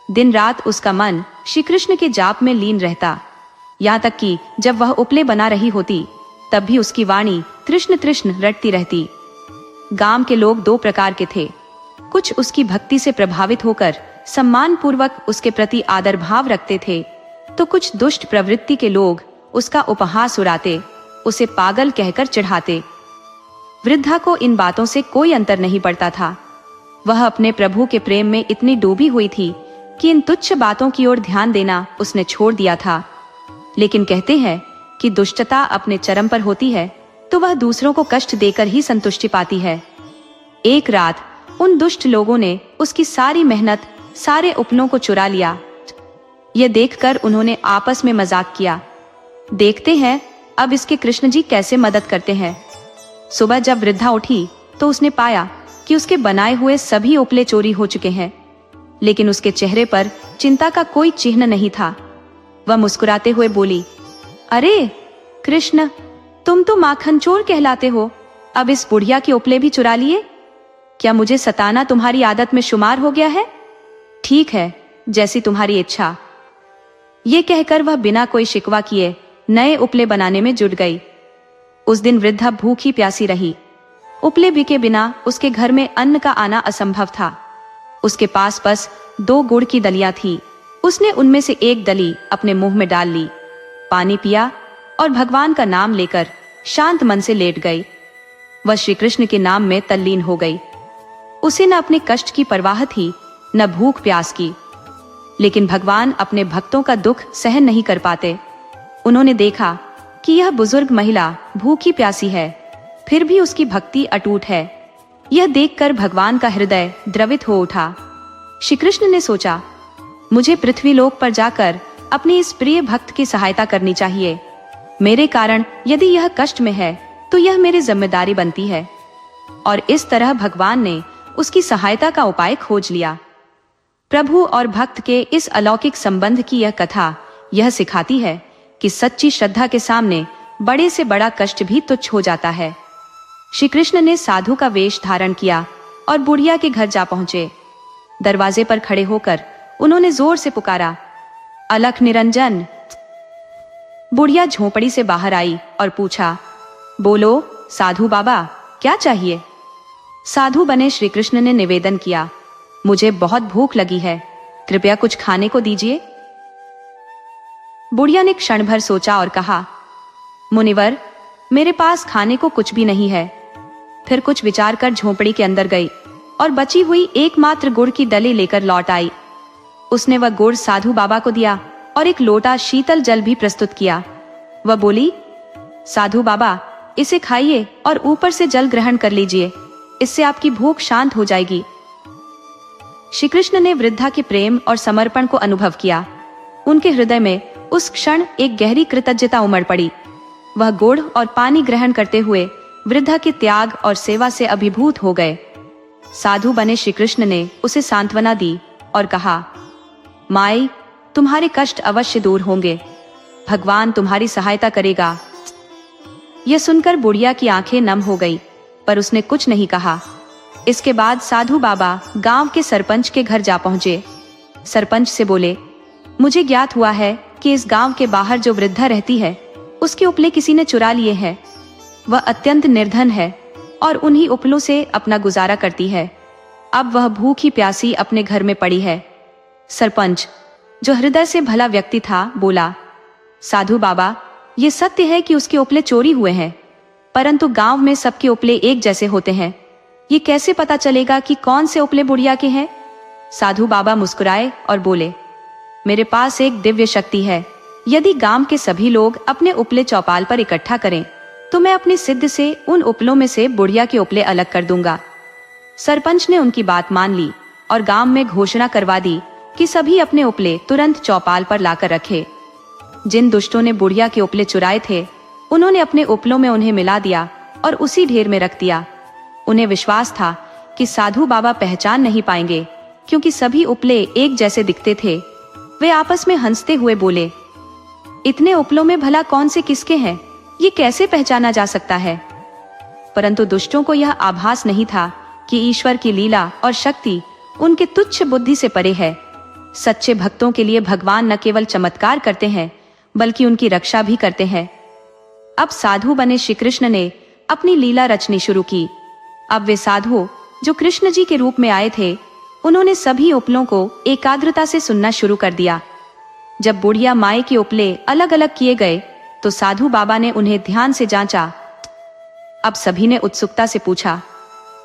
दिन रात उसका मन श्री कृष्ण के जाप में लीन रहता। यहाँ तक कि जब वह उपले बना रही होती, तब भी उसकी वाणी कृष्ण कृष्ण रटती रहती। गांव के लोग 2 प्रकार के थे। कुछ उसकी भक्ति से प्रभावित होकर सम्मान पूर्वक उसके प्रति आदर भाव रखते थे, तो कुछ दुष्ट प्रवृत्ति के लोग उसका उपहास उड़ाते, उसे पागल कहकर चिढ़ाते। वृद्धा को इन बातों से कोई अंतर नहीं पड़ता था। वह अपने प्रभु के प्रेम में इतनी डूबी हुई थी कि इन तुच्छ बातों की ओर ध्यान देना उसने छोड़ दिया था। लेकिन कहते हैं कि दुष्टता अपने चरम पर होती है तो वह दूसरों को कष्ट देकर ही संतुष्टि पाती है। एक रात उन दुष्ट लोगों ने उसकी सारी मेहनत, सारे उपलों को चुरा लिया। यह देखकर उन्होंने आपस में मजाक किया, देखते हैं अब इसके कृष्ण जी कैसे मदद करते हैं। सुबह जब वृद्धा उठी तो उसने पाया कि उसके बनाए हुए सभी उपले चोरी हो चुके हैं, लेकिन उसके चेहरे पर चिंता का कोई चिन्ह नहीं था। वह मुस्कुराते हुए बोली, अरे कृष्ण, तुम तो माखन चोर कहलाते हो, अब इस बुढ़िया के उपले भी चुरा लिए? क्या मुझे सताना तुम्हारी आदत में शुमार हो गया है? ठीक है, जैसी तुम्हारी इच्छा। ये कहकर वह बिना कोई शिकवा किए नए उपले बनाने में जुट गई। उस दिन वृद्धा भूखी प्यासी रही। उपले बिके बिना उसके घर में अन्न का आना असंभव था। उसके पास बस 2 गुड़ की दलियां थी। उसने उनमें से एक दली अपने मुंह में डाल ली, पानी पिया और भगवान का नाम लेकर शांत मन से लेट गई। वह श्री कृष्ण के नाम में तल्लीन हो गई। उसे न अपने कष्ट की परवाह थी, न भूख प्यास की। लेकिन भगवान अपने भक्तों का दुख सहन नहीं कर पाते। उन्होंने देखा कि यह बुजुर्ग महिला भूखी प्यासी है, फिर भी उसकी भक्ति अटूट है। यह देखकर भगवान का हृदय द्रवित हो उठा। श्री कृष्ण ने सोचा, मुझे पृथ्वी लोक पर जाकर अपनी इस प्रिय भक्त की सहायता करनी चाहिए। मेरे कारण यदि यह कष्ट में है तो यह मेरी जिम्मेदारी बनती है। और इस तरह भगवान ने उसकी सहायता का उपाय खोज लिया। प्रभु और भक्त के इस अलौकिक संबंध की यह कथा यह सिखाती है कि सच्ची श्रद्धा के सामने बड़े से बड़ा कष्ट भी तुच्छ हो जाता है। श्री कृष्ण ने साधु का वेश धारण किया और बुढ़िया के घर जा पहुंचे। दरवाजे पर खड़े होकर उन्होंने जोर से पुकारा, अलख निरंजन। बुढ़िया झोपड़ी से बाहर आई और पूछा, बोलो साधु बाबा, क्या चाहिए? साधु बने श्री कृष्ण ने निवेदन किया, मुझे बहुत भूख लगी है, कृपया कुछ खाने को दीजिए। बुढ़िया ने क्षण भर सोचा और कहा, मुनिवर, मेरे पास खाने को कुछ भी नहीं है। फिर कुछ विचार कर झोपड़ी के अंदर गई और बची हुई एकमात्र गुड़ की डली लेकर लौट आई। उसने वह गुड़ साधु बाबा को दिया और एक लोटा शीतल जल भी प्रस्तुत किया। वह बोली, साधु बाबा, इसे खाइए और ऊपर से जल ग्रहण कर लीजिए, इससे आपकी भूख शांत हो जाएगी। श्री कृष्ण ने वृद्धा के प्रेम और समर्पण को अनुभव किया। उनके हृदय में उस क्षण एक गहरी कृतज्ञता उमड़ पड़ी। वह गुड़ और पानी ग्रहण करते हुए वृद्धा के त्याग और सेवा से अभिभूत हो गए। साधु बने श्री कृष्ण ने उसे सांत्वना दी और कहा, माई, तुम्हारे कष्ट अवश्य दूर होंगे, भगवान तुम्हारी सहायता करेगा। यह सुनकर बुढ़िया की आंखें नम हो गई, पर उसने कुछ नहीं कहा। इसके बाद साधु बाबा गांव के सरपंच के घर जा पहुंचे। सरपंच से बोले, मुझे ज्ञात हुआ है कि इस गांव के बाहर जो वृद्धा रहती है, उसके उपले किसी ने चुरा लिए हैं। वह अत्यंत निर्धन है और उन्हीं उपलों से अपना गुजारा करती है। अब वह भूखी प्यासी अपने घर में पड़ी है। सरपंच, जो हृदय से भला व्यक्ति था, बोला, साधु बाबा, ये सत्य है कि उसके उपले चोरी हुए हैं, परंतु गांव में सबके उपले एक जैसे होते हैं। ये कैसे पता चलेगा कि कौन से उपले बुढ़िया के हैं? साधु बाबा मुस्कुराए और बोले, मेरे पास एक दिव्य शक्ति है। यदि गांव के सभी लोग अपने उपले चौपाल पर इकट्ठा करें तो मैं अपनी सिद्ध से उन उपलों में से बुढ़िया के उपले अलग कर दूंगा। सरपंच ने उनकी बात मान ली और गांव में घोषणा करवा दी कि सभी अपने उपले तुरंत चौपाल पर लाकर रखे। जिन दुष्टों ने बुढ़िया के उपले चुराए थे, उन्होंने अपने उपलों में उन्हें मिला दिया और उसी ढेर में रख दिया। उन्हें विश्वास था कि साधु बाबा पहचान नहीं पाएंगे, क्योंकि सभी उपले एक जैसे दिखते थे। वे आपस में हंसते हुए बोले, इतने उपलों में भला कौन से किसके हैं, ये कैसे पहचाना जा सकता है? परंतु दुष्टों को यह आभास नहीं था कि ईश्वर की लीला और शक्ति उनके तुच्छ बुद्धि से परे है। सच्चे भक्तों के लिए भगवान न केवल चमत्कार करते हैं, बल्कि उनकी रक्षा भी करते हैं। अब साधु बने श्री कृष्ण ने अपनी लीला रचनी शुरू की। अब वे साधु जो कृष्ण जी के रूप में आए थे, उन्होंने सभी उपलों को एकाग्रता से सुनना शुरू कर दिया। जब बुढ़िया माई के उपले अलग अलग किए गए तो साधु बाबा ने उन्हें ध्यान से जांचा। अब सभी ने उत्सुकता से पूछा,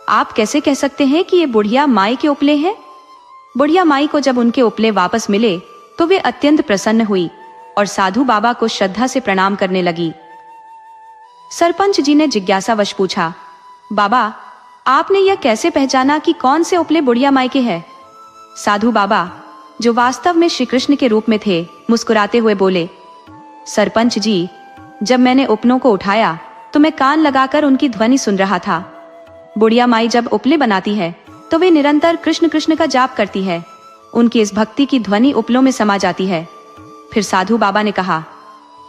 आप कैसे कह सकते हैं कि ये बुढ़िया माई के उपले हैं? बुढ़िया माई को जब उनके उपले वापस मिले तो वे अत्यंत प्रसन्न हुई और साधु बाबा को श्रद्धा से प्रणाम करने लगी। सरपंच जी ने जिज्ञासावश पूछा, बाबा, आपने यह कैसे पहचाना कि कौन से उपले बुढ़िया माई के हैं? साधु बाबा, जो वास्तव में श्री कृष्ण के रूप में थे, मुस्कुराते हुए बोले, सरपंच जी, जब मैंने उपलों को उठाया तो मैं कान लगाकर उनकी ध्वनि सुन रहा था। बुढ़िया माई जब उपले बनाती है तो वे निरंतर कृष्ण कृष्ण का जाप करती है। उनकी इस भक्ति की ध्वनि उपलों में समा जाती है। फिर साधु बाबा ने कहा,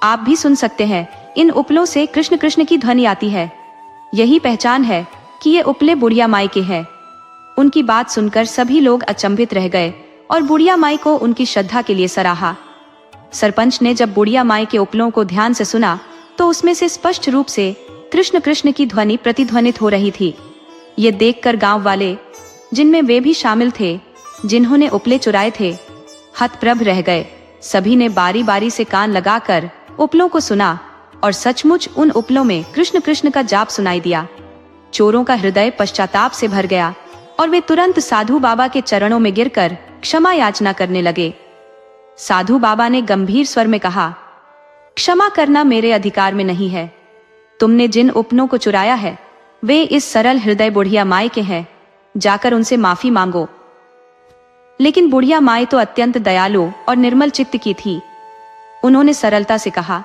आप भी सुन सकते हैं, इन उपलों से कृष्ण कृष्ण की ध्वनि आती है। यही पहचान है कि ये उपले बुढ़िया माई के हैं। उनकी बात सुनकर सभी लोग अचंभित रह गए और बुढ़िया माई को उनकी श्रद्धा के लिए सराहा। सरपंच ने जब बुढ़िया माई के उपलों को ध्यान से सुना तो उसमें से स्पष्ट रूप से कृष्ण कृष्ण की ध्वनि प्रतिध्वनित हो रही थी। ये देखकर गांव वाले, जिनमें वे भी शामिल थे जिन्होंने उपले चुराए थे, हतप्रभ रह गए। सभी ने बारी बारी से कान लगाकर उपलों को सुना और सचमुच उन उपलों में कृष्ण कृष्ण का जाप सुनाई दिया। चोरों का हृदय पश्चाताप से भर गया और वे तुरंत साधु बाबा के चरणों में गिरकर क्षमा याचना करने लगे। साधु बाबा ने गंभीर स्वर में कहा, क्षमा करना मेरे अधिकार में नहीं है। तुमने जिन उपलों को चुराया है वे इस सरल हृदय बुढ़िया माई के हैं, जाकर उनसे माफी मांगो। लेकिन बुढ़िया माई तो अत्यंत दयालु और निर्मल चित्त की थी। उन्होंने सरलता से कहा,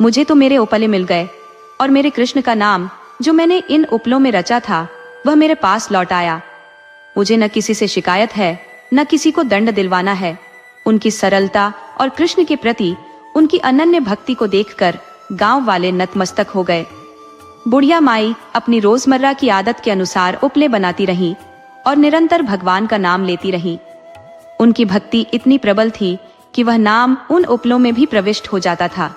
मुझे तो मेरे उपले मिल गए और मेरे कृष्ण का नाम जो मैंने इन उपलों में रचा था वह मेरे पास लौट आया। मुझे न किसी से शिकायत है, न किसी को दंड दिलवाना है। उनकी सरलता और कृष्ण के प्रति उनकी अनन्य भक्ति को देखकर गांव वाले नतमस्तक हो गए। बुढ़िया माई अपनी रोजमर्रा की आदत के अनुसार उपले बनाती रहीं और निरंतर भगवान का नाम लेती रहीं। उनकी भक्ति इतनी प्रबल थी कि वह नाम उन उपलों में भी प्रविष्ट हो जाता था।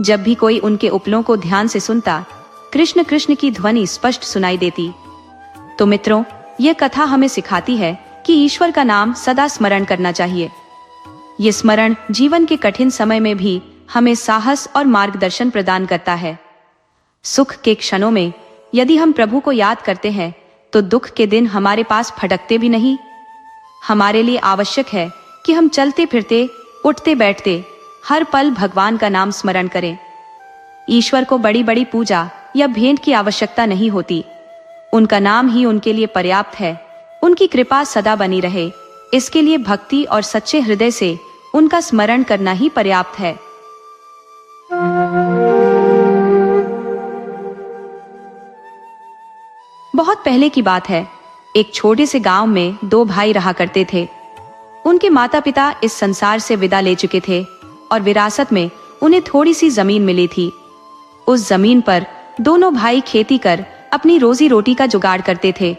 जब भी कोई उनके उपलों को ध्यान से सुनता, कृष्ण कृष्ण की ध्वनि स्पष्ट सुनाई देती। तो मित्रों, यह कथा हमें सिखाती है कि ईश्वर का नाम सदा स्मरण करना चाहिए। ये स्मरण जीवन के कठिन समय में भी हमें साहस और मार्गदर्शन प्रदान करता है। सुख के क्षणों में यदि हम प्रभु को याद करते हैं तो दुख के दिन हमारे पास फटकते भी नहीं। हमारे लिए आवश्यक है कि हम चलते फिरते, उठते बैठते हर पल भगवान का नाम स्मरण करें। ईश्वर को बड़ी बड़ी पूजा या भेंट की आवश्यकता नहीं होती, उनका नाम ही उनके लिए पर्याप्त है। उनकी कृपा सदा बनी रहे, इसके लिए भक्ति और सच्चे हृदय से उनका स्मरण करना ही पर्याप्त है। बहुत पहले की बात है। एक छोटे से गांव में दो भाई रहा करते थे। उनके माता पिता इस संसार से विदा ले चुके थे और विरासत में उन्हें थोड़ी सी जमीन मिली थी। उस जमीन पर दोनों भाई खेती कर अपनी रोजी रोटी का जुगाड़ करते थे।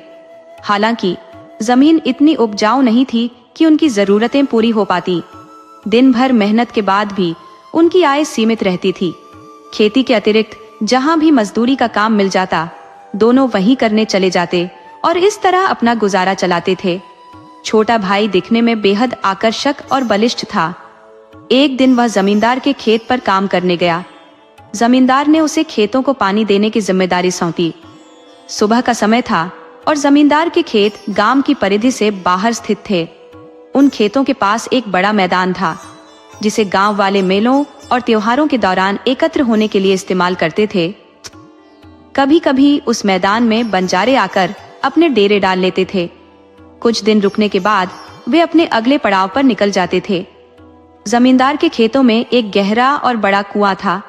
हालांकि जमीन इतनी उपजाऊ नहीं थी कि उनकी जरूरतें पूरी हो पाती। दिन भर मेहनत के बाद भी उनकी आय सीमित रहती थी। खेती के अतिरिक्त जहां भी मजदूरी का काम मिल जाता, दोनों वहीं करने चले जाते और इस तरह अपना गुजारा चलाते थे। छोटा भाई दिखने में बेहद आकर्षक और बलिष्ठ था। एक दिन वह जमींदार के खेत पर काम करने गया। जमींदार ने उसे खेतों को पानी देने की जिम्मेदारी सौंपी। सुबह का समय था और जमींदार के खेत गांव की परिधि से बाहर स्थित थे। उन खेतों के पास एक बड़ा मैदान था, जिसे गांव वाले मेलों और त्योहारों के दौरान एकत्र होने के लिए इस्तेमाल करते थे। कभी कभी उस मैदान में बंजारे आकर अपने डेरे डाल लेते थे। कुछ दिन रुकने के बाद वे अपने अगले पड़ाव पर निकल जाते थे। जमींदार के खेतों में एक गहरा और बड़ा कुआं था।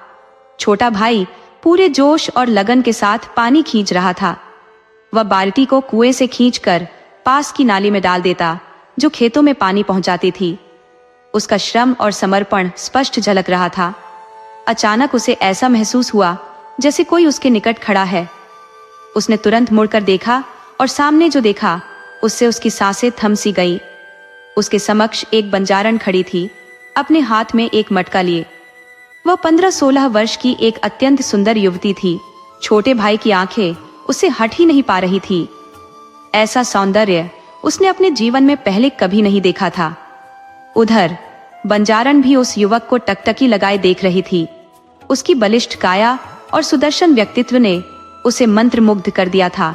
छोटा भाई पूरे जोश और लगन के साथ पानी खींच रहा था। वह बाल्टी को कुएं से खींचकर पास की नाली में डाल देता, जो खेतों में पानी पहुंचाती थी। उसका श्रम और समर्पण स्पष्ट झलक रहा था। अचानक उसे ऐसा महसूस हुआ जैसे कोई उसके निकट खड़ा है। उसने तुरंत मुड़कर देखा और सामने जो देखा उससे उसकी सांसें थम सी गईं। उसके समक्ष एक बंजारन खड़ी थी, अपने हाथ में एक मटका लिए। वह 15-16 वर्ष की एक अत्यंत सुंदर युवती थी। छोटे भाई की आंखें उसे हट ही नहीं पा रही थी। ऐसा सौंदर्य उसने अपने जीवन में पहले कभी नहीं देखा था। उधर बंजारन भी उस युवक को टकटकी लगाए देख रही थी। उसकी बलिष्ठ काया और सुदर्शन व्यक्तित्व ने उसे मंत्रमुग्ध कर दिया था।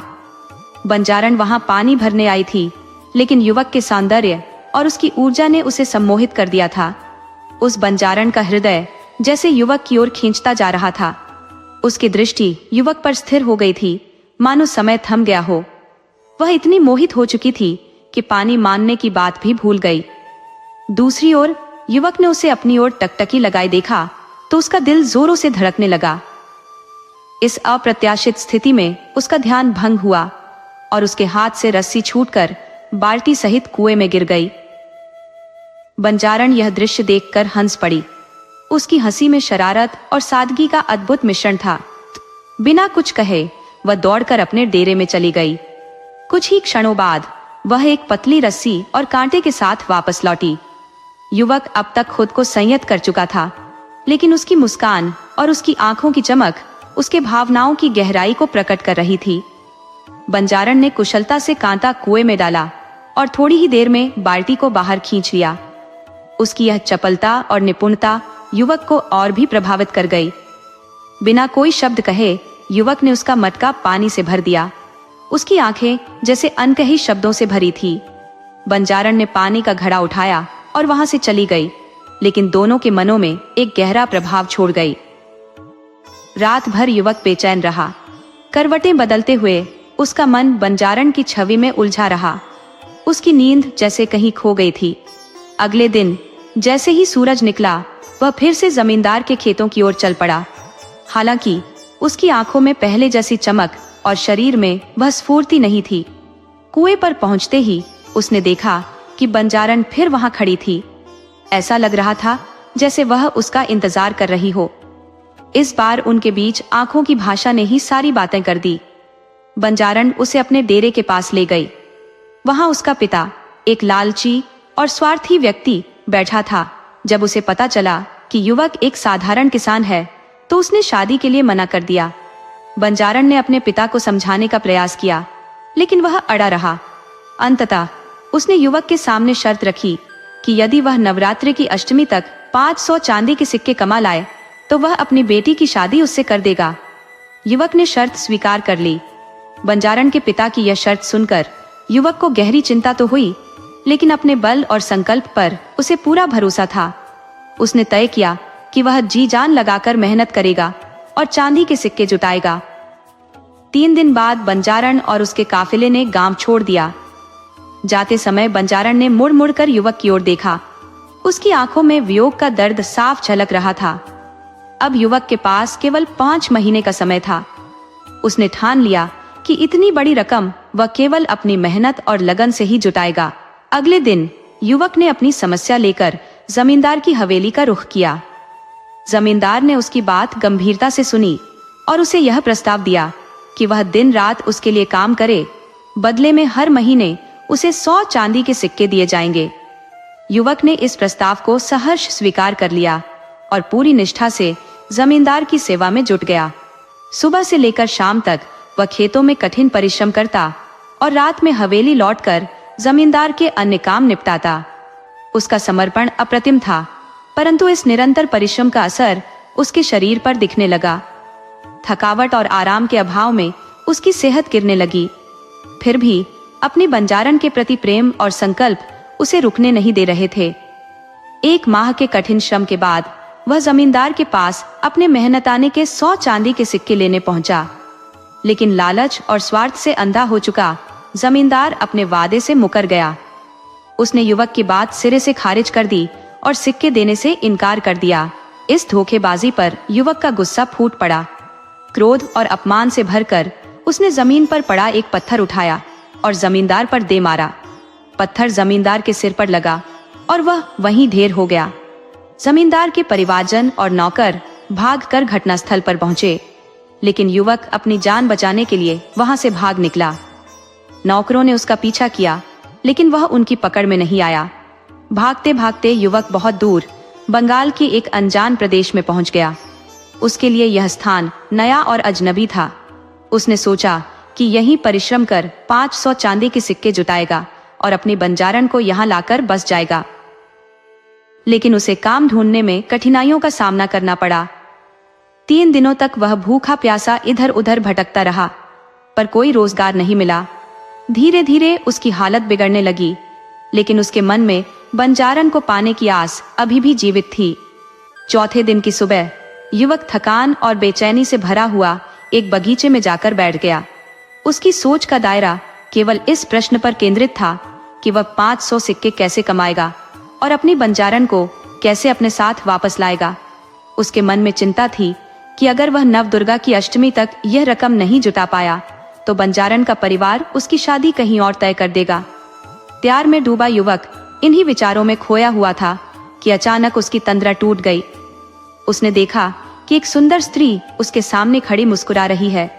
बंजारन वहां पानी भरने आई थी, लेकिन युवक के सौंदर्य और उसकी ऊर्जा ने उसे सम्मोहित कर दिया था। उस बंजारन का हृदय जैसे युवक की ओर खींचता जा रहा था। उसकी दृष्टि युवक पर स्थिर हो गई थी, मानो समय थम गया हो। वह इतनी मोहित हो चुकी थी कि पानी मांगने की बात भी भूल गई। दूसरी ओर युवक ने उसे अपनी ओर टकटकी लगाए देखा तो उसका दिल जोरों से धड़कने लगा। इस अप्रत्याशित स्थिति में उसका ध्यान भंग हुआ और उसके हाथ से रस्सी छूटकर बाल्टी सहित कुएं में गिर गई। बंजारन यह दृश्य देखकर हंस पड़ी। उसकी हंसी में शरारत और सादगी का अद्भुत मिश्रण था। बिना कुछ कहे वह दौड़कर अपने डेरे में चली गई। कुछ ही क्षणों बाद वह एक पतली रस्सी और कांटे के साथ वापस लौटी। युवक अब तक खुद को संयत कर चुका था, लेकिन उसकी मुस्कान और उसकी आंखों की चमक उसके भावनाओं की गहराई को प्रकट कर रही थी। बंजारन ने कुशलता से कांटा कुएं में डाला और थोड़ी ही देर में बाल्टी को बाहर खींच लिया। उसकी यह चपलता और निपुणता युवक को और भी प्रभावित कर गई। बिना कोई शब्द कहे युवक ने उसका मटका पानी से भर दिया। उसकी आंखें जैसे अनकही शब्दों से भरी थी। बंजारन ने पानी का घड़ा उठाया और वहां से चली गई, लेकिन दोनों के मनों में एक गहरा प्रभाव छोड़ गई। रात भर युवक बेचैन रहा। करवटें बदलते हुए उसका मन बंजारन की छवि में उलझा रहा। उसकी नींद जैसे कहीं खो गई थी। अगले दिन जैसे ही सूरज निकला, वह फिर से जमींदार के खेतों की ओर चल पड़ा। हालांकि उसकी आंखों में पहले जैसी चमक और शरीर में वह स्फूर्ति नहीं थी। कुएं पर पहुंचते ही उसने देखा कि बंजारन फिर वहां खड़ी थी। ऐसा लग रहा था जैसे वह उसका इंतजार कर रही हो। इस बार उनके बीच आंखों की भाषा ने ही सारी बातें कर दी। बंजारन उसे अपने डेरे के पास ले गई। वहां उसका पिता, एक लालची और स्वार्थी व्यक्ति, बैठा था। जब उसे पता चला कि युवक एक साधारण किसान है, तो उसने शादी के लिए मना कर दिया। बंजारन ने अपने पिता को समझाने का प्रयास किया, लेकिन वह अड़ा रहा। अंततः उसने युवक के सामने शर्त रखी कि यदि वह नवरात्रि की अष्टमी तक 500 चांदी के सिक्के कमा लाए तो वह अपनी बेटी की शादी उससे कर देगा। युवक ने शर्त स्वीकार कर ली। बंजारन के पिता की यह शर्त सुनकर युवक को गहरी चिंता तो हुई, लेकिन अपने बल और संकल्प पर उसे पूरा भरोसा था। उसने तय किया कि वह जी जान लगाकर मेहनत करेगा और चांदी के सिक्के जुटाएगा। 3 दिन बाद बंजारण और उसके काफिले ने गांव छोड़ दिया। जाते समय बंजारण ने मुड़ मुड़ कर युवक की ओर देखा। उसकी आंखों में वियोग का दर्द साफ झलक रहा था। अब युवक के पास केवल 5 महीने का समय था। उसने ठान लिया कि इतनी बड़ी रकम वह केवल अपनी मेहनत और लगन से ही जुटाएगा। अगले दिन युवक ने अपनी समस्या लेकर जमींदार की हवेली का रुख किया। जमींदार ने उसकी बात गंभीरता से सुनी और उसे यह प्रस्ताव दिया कि वह दिन रात उसके लिए काम करे, बदले में हर महीने उसे 100 चांदी के सिक्के दिए जाएंगे। युवक ने इस प्रस्ताव को सहर्ष स्वीकार कर लिया और पूरी निष्ठा से जमींदार की सेवा में जुट गया। सुबह से लेकर शाम तक वह खेतों में कठिन परिश्रम करता और रात में हवेली लौटकर जमींदार के अन्य काम निपटाता। उसका समर्पण अप्रतिम था, परंतु इस निरंतर परिश्रम का असर उसके शरीर पर दिखने लगा। थकावट और आराम के अभाव में उसकी सेहत गिरने लगी। फिर भी अपनी बंजारण के प्रति प्रेम और संकल्प उसे रुकने नहीं दे रहे थे। 1 माह के कठिन श्रम के बाद वह जमींदार के पास अपने मेहनताने के 100 चांदी के सिक्के लेने पहुंचा, लेकिन लालच और स्वार्थ से अंधा हो चुका जमींदार अपने वादे से मुकर गया। उसने युवक की बात सिरे से खारिज कर दी और सिक्के देने से इनकार कर दिया। इस धोखेबाजी पर युवक का गुस्सा फूट पड़ा। क्रोध और अपमान से भरकर उसने जमीन पर पड़ा एक पत्थर उठाया और जमींदार पर दे मारा। पत्थर जमींदार के सिर पर लगा और वह वहीं ढेर हो गया। जमींदार के परिवारजन और नौकर भागकर घटनास्थल पर पहुंचे, लेकिन युवक अपनी जान बचाने के लिए वहां से भाग निकला। नौकरों ने उसका पीछा किया, लेकिन वह उनकी पकड़ में नहीं आया। भागते भागते युवक बहुत दूर बंगाल के एक अनजान प्रदेश में पहुंच गया। उसके लिए यह स्थान नया और अजनबी था। उसने सोचा कि यहीं परिश्रम कर 500 चांदी के सिक्के जुटाएगा और अपनी बंजारण को यहाँ लाकर बस जाएगा। लेकिन उसे काम ढूंढने में कठिनाइयों का सामना करना पड़ा। 3 दिनों तक वह भूखा प्यासा इधर उधर भटकता रहा, पर कोई रोजगार नहीं मिला। धीरे धीरे उसकी हालत बिगड़ने लगी, लेकिन उसके मन में बंजारण को पाने की आस अभी भी जीवित थी। चौथे दिन की सुबह युवक थकान और बेचैनी से भरा हुआ एक बगीचे में जाकर बैठ गया। उसकी सोच का दायरा केवल इस प्रश्न पर केंद्रित था कि वह 500 सिक्के कैसे कमाएगा और अपनी बंजारण को कैसे अपने साथ वापस लाएगा। उसके मन में चिंता थी कि अगर वह नवदुर्गा की अष्टमी तक यह रकम नहीं जुटा पाया तो बंजारण का परिवार उसकी शादी कहीं और तय कर देगा। प्यार में डूबा युवक इन्हीं विचारों में खोया हुआ था कि अचानक उसकी तंद्रा टूट गई। उसने देखा कि एक सुंदर स्त्री उसके सामने खड़ी मुस्कुरा रही है।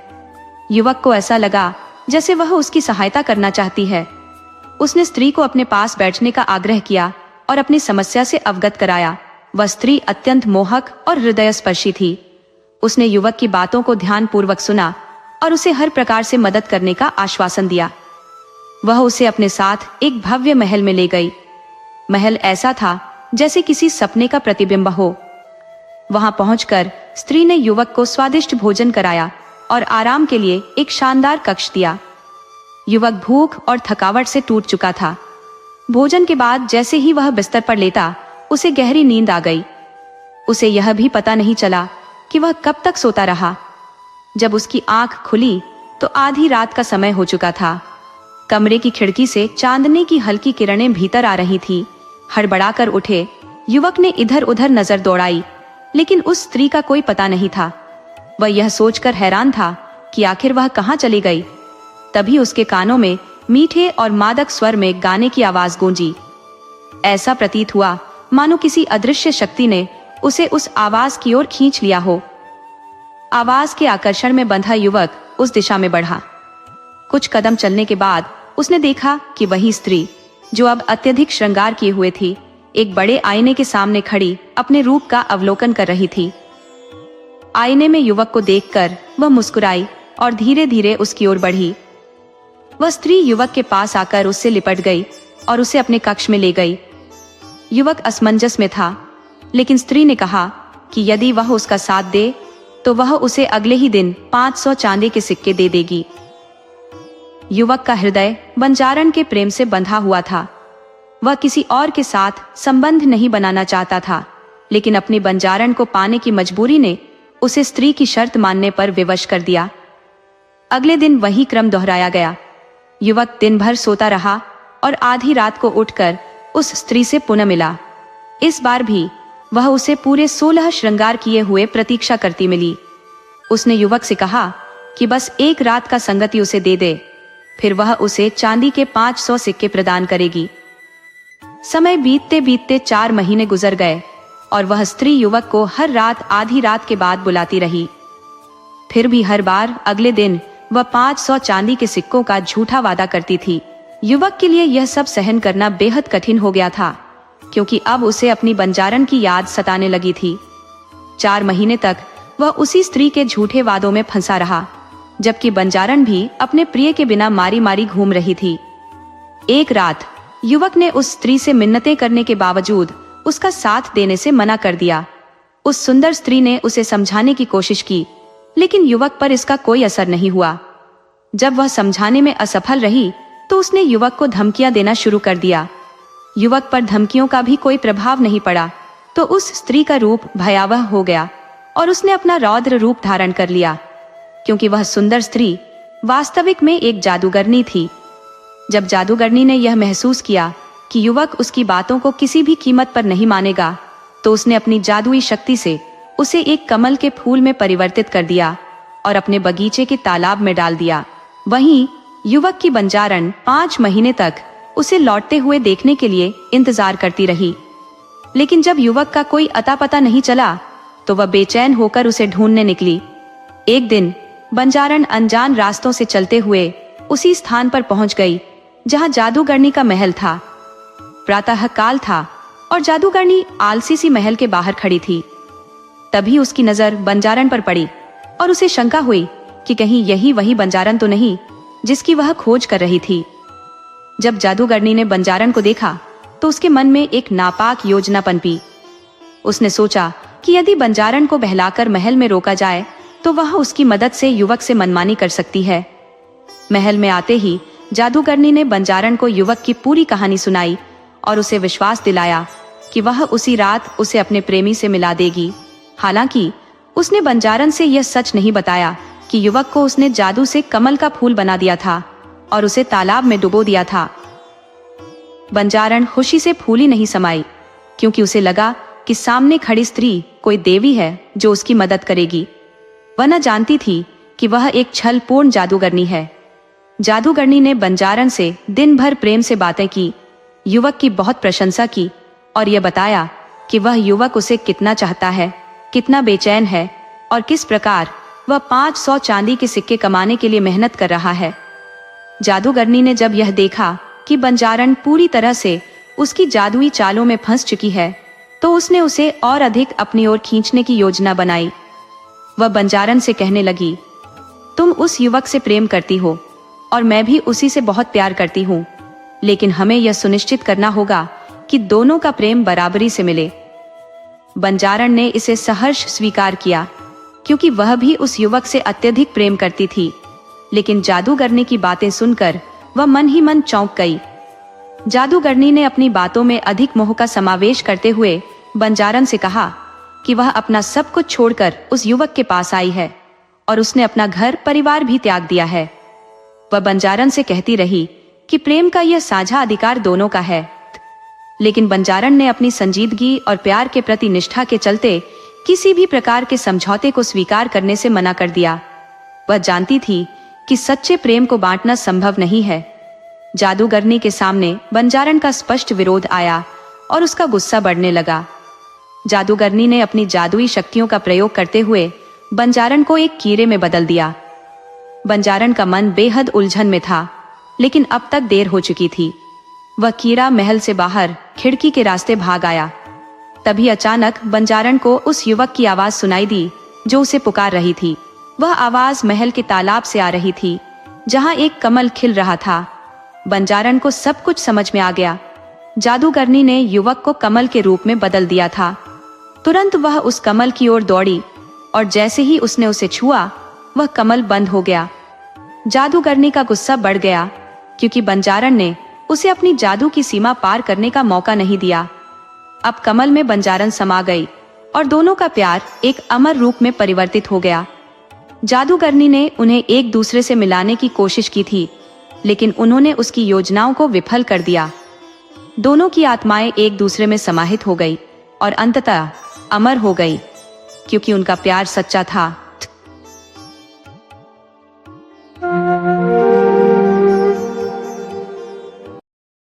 युवक को ऐसा लगा जैसे वह उसकी सहायता करना चाहती है। उसने स्त्री को अपने पास बैठने का आग्रह किया और अपनी समस्या से अवगत कराया। वह स्त्री अत्यंत मोहक और हृदयस्पर्शी थी। उसने युवक की बातों को ध्यानपूर्वक सुना और उसे हर प्रकार से मदद करने का आश्वासन दिया। वह उसे अपने साथ एक भव्य महल में ले गई। महल ऐसा था जैसे किसी सपने का प्रतिबिंब हो। वहां पहुंचकर स्त्री ने युवक को स्वादिष्ट भोजन कराया और आराम के लिए एक शानदार कक्ष दिया। युवक भूख और थकावट से टूट चुका था। भोजन के बाद जैसे ही वह बिस्तर पर लेटा, उसे गहरी नींद आ गई। उसे यह भी पता नहीं चला कि वह कब तक सोता रहा। जब उसकी आंख खुली तो आधी रात का समय हो चुका था। कमरे की खिड़की से चांदनी की हल्की किरणें भीतर आ रही थी। हड़बड़ाकर उठे युवक ने इधर उधर नजर दौड़ाई, लेकिन उस स्त्री का कोई पता नहीं था। वह यह सोचकर हैरान था कि आखिर वह कहाँ चली गई। तभी उसके कानों में मीठे और मादक स्वर में गाने की आवाज गूंजी। ऐसा प्रतीत हुआ मानो किसी अदृश्य शक्ति ने उसे उस आवाज की ओर खींच लिया हो। आवाज के आकर्षण में बंधा युवक उस दिशा में बढ़ा। कुछ कदम चलने के बाद उसने देखा कि वही स्त्री, जो अब अत्यधिक श्रृंगार किए हुए थी, एक बड़े आईने के सामने खड़ी अपने रूप का अवलोकन कर रही थी। आईने में युवक को देखकर वह मुस्कुराई और धीरे धीरे उसकी ओर बढ़ी। वह स्त्री युवक के पास आकर उससे लिपट गई और उसे अपने कक्ष में ले गई। युवक असमंजस में था, लेकिन स्त्री ने कहा कि यदि वह उसका साथ दे तो वह उसे अगले ही दिन 500 चांदी के सिक्के दे देगी। युवक का हृदय बंजारण के प्रेम से बंधा हुआ था। वह किसी और के साथ संबंध नहीं बनाना चाहता था, लेकिन अपनी बंजारण को पाने की मजबूरी ने उसे स्त्री की शर्त मानने पर विवश कर दिया। अगले दिन वही क्रम दोहराया गया। युवक दिन भर सोता रहा और आधी रात को उठकर उस स्त्री से पुनः मिला। इस बार भी वह उसे पूरे 16 श्रृंगार किए हुए प्रतीक्षा करती मिली। उसने युवक से कहा कि बस एक रात का संगति उसे दे दे, फिर वह उसे चांदी के 500 सिक्के प्रदान करेगी। समय बीतते बीतते 4 महीने गुजर गए और वह स्त्री युवक को हर रात आधी रात के बाद बुलाती रही। फिर भी हर बार अगले दिन वह 500 चांदी के सिक्कों का झूठा वादा करती थी। युवक के लिए यह सब सहन करना बेहद कठिन हो गया था, क्योंकि अब उसे अपनी बंजारन की याद सताने लगी थी। 4 महीने तक वह उसी स्त्री के झूठे वादों में फंसा रहा, जबकि बंजारन भी अपने प्रिय के बिना मारी मारी घूम रही थी। एक रात युवक ने उस स्त्री से मिन्नतें करने के बावजूद उसका साथ देने से मना कर दिया। उस सुंदर स्त्री ने उसे समझाने की कोशिश की, लेकिन युवक पर इसका कोई असर नहीं हुआ। जब वह समझाने में असफल रही तो उसने युवक को धमकियां देना शुरू कर दिया। युवक पर धमकियों का भी कोई प्रभाव नहीं पड़ा तो उस स्त्री का रूप भयावह हो गया और उसने अपना रौद्र रूप धारण कर लिया, क्योंकि वह सुंदर स्त्री वास्तविक में एक जादूगरनी थी। जब जादूगरनी ने यह महसूस किया कि युवक उसकी बातों को किसी भी कीमत पर नहीं मानेगा, तो उसने अपनी जादुई शक्ति से उसे एक कमल के फूल में परिवर्तित कर दिया और अपने बगीचे के तालाब में डाल दिया। वहीं युवक की बंजारन 5 महीने तक उसे लौटते हुए देखने के लिए इंतजार करती रही, लेकिन जब युवक का कोई अता पता नहीं चला तो वह बेचैन होकर उसे ढूंढने निकली। एक दिन बंजारन अनजान रास्तों से चलते हुए उसी स्थान पर पहुंच गई जहां जादूगरनी का महल था। प्रातः काल था और जादूगरनी आलसी सी महल के बाहर खड़ी थी। तभी उसकी नजर बंजारन पर पड़ी और उसे शंका हुई कि कहीं यही वही बंजारन तो नहीं जिसकी वह खोज कर रही थी। जब जादूगरनी ने बंजारन को देखा तो उसके मन में एक नापाक योजना पनपी। उसने सोचा कि यदि बंजारन को बहलाकर महल में रोका जाए तो वह उसकी मदद से युवक से मनमानी कर सकती है। महल में आते ही जादूगरनी ने बंजारन को युवक की पूरी कहानी सुनाई और उसे विश्वास दिलाया कि वह उसी रात उसे अपने प्रेमी से मिला देगी। हालांकि उसने बंजारन से यह सच नहीं बताया कि युवक को उसने जादू से कमल का फूल बना दिया था और उसे तालाब में डुबो दिया था। बंजारन खुशी से फूली नहीं समाई, क्योंकि उसे लगा कि सामने खड़ी स्त्री कोई देवी है जो उसकी मदद करेगी। वह न जानती थी कि वह एक छलपूर्ण जादूगरनी है। जादूगरनी ने बंजारन से दिन भर प्रेम से बातें की, युवक की बहुत प्रशंसा की और यह बताया कि वह युवक उसे कितना चाहता है, कितना बेचैन है और किस प्रकार वह 500 चांदी के सिक्के कमाने के लिए मेहनत कर रहा है। जादूगरनी ने जब यह देखा कि बंजारन पूरी तरह से उसकी जादुई चालों में फंस चुकी है, तो उसने उसे और अधिक अपनी ओर खींचने की योजना बनाई। वह बंजारन से कहने लगी, तुम उस युवक से प्रेम करती हो और मैं भी उसी से बहुत प्यार करती हूँ, लेकिन हमें यह सुनिश्चित करना होगा कि दोनों का प्रेम बराबरी से मिले। बंजारन ने इसे सहर्ष स्वीकार किया, क्योंकि वह भी उस युवक से अत्यधिक प्रेम करती थी। लेकिन जादूगरनी की बातें सुनकर वह मन ही मन चौंक गई। जादूगरनी ने अपनी बातों में अधिक मोह का समावेश करते हुए बंजारन से कहा कि वह अपना सब कुछ छोड़कर उस युवक के पास आई है और उसने अपना घर परिवार भी त्याग दिया है। वह बंजारन से कहती रही कि प्रेम का यह साझा अधिकार दोनों का है, लेकिन बंजारन ने अपनी संजीदगी और प्यार के प्रति निष्ठा के चलते किसी भी प्रकार के समझौते को स्वीकार करने से मना कर दिया। वह जानती थी कि सच्चे प्रेम को बांटना संभव नहीं है। जादूगरनी के सामने बंजारन का स्पष्ट विरोध आया और उसका गुस्सा बढ़ने लगा। जादूगरनी ने अपनी जादुई शक्तियों का प्रयोग करते हुए बंजारन को एक कीड़े में बदल दिया। बंजारन का मन बेहद उलझन में था, लेकिन अब तक देर हो चुकी थी। वह कीड़ा महल से बाहर खिड़की के रास्ते भाग आया। तभी अचानक बंजारन को उस युवक की आवाज सुनाई दी जो उसे पुकार रही थी। वह आवाज महल के तालाब से आ रही थी, जहां एक कमल खिल रहा था। बंजारन को सब कुछ समझ में आ गया। जादूगरनी ने युवक को कमल के रूप में बदल दिया था। तुरंत वह उस कमल की ओर दौड़ी और जैसे ही उसने उसे छुआ, वह कमल बंद हो गया। जादूगरनी का गुस्सा बढ़ गया, क्योंकि बंजारन ने उसे अपनी जादू की सीमा पार करने का मौका नहीं दिया। अब कमल में बंजारन समा गई और दोनों का प्यार एक अमर रूप में परिवर्तित हो गया। जादूगरनी ने उन्हें एक दूसरे से मिलाने की कोशिश की थी, लेकिन उन्होंने उसकी योजनाओं को विफल कर दिया। दोनों की आत्माएं एक दूसरे में समाहित हो गई और अंततः अमर हो गई, क्योंकि उनका प्यार सच्चा था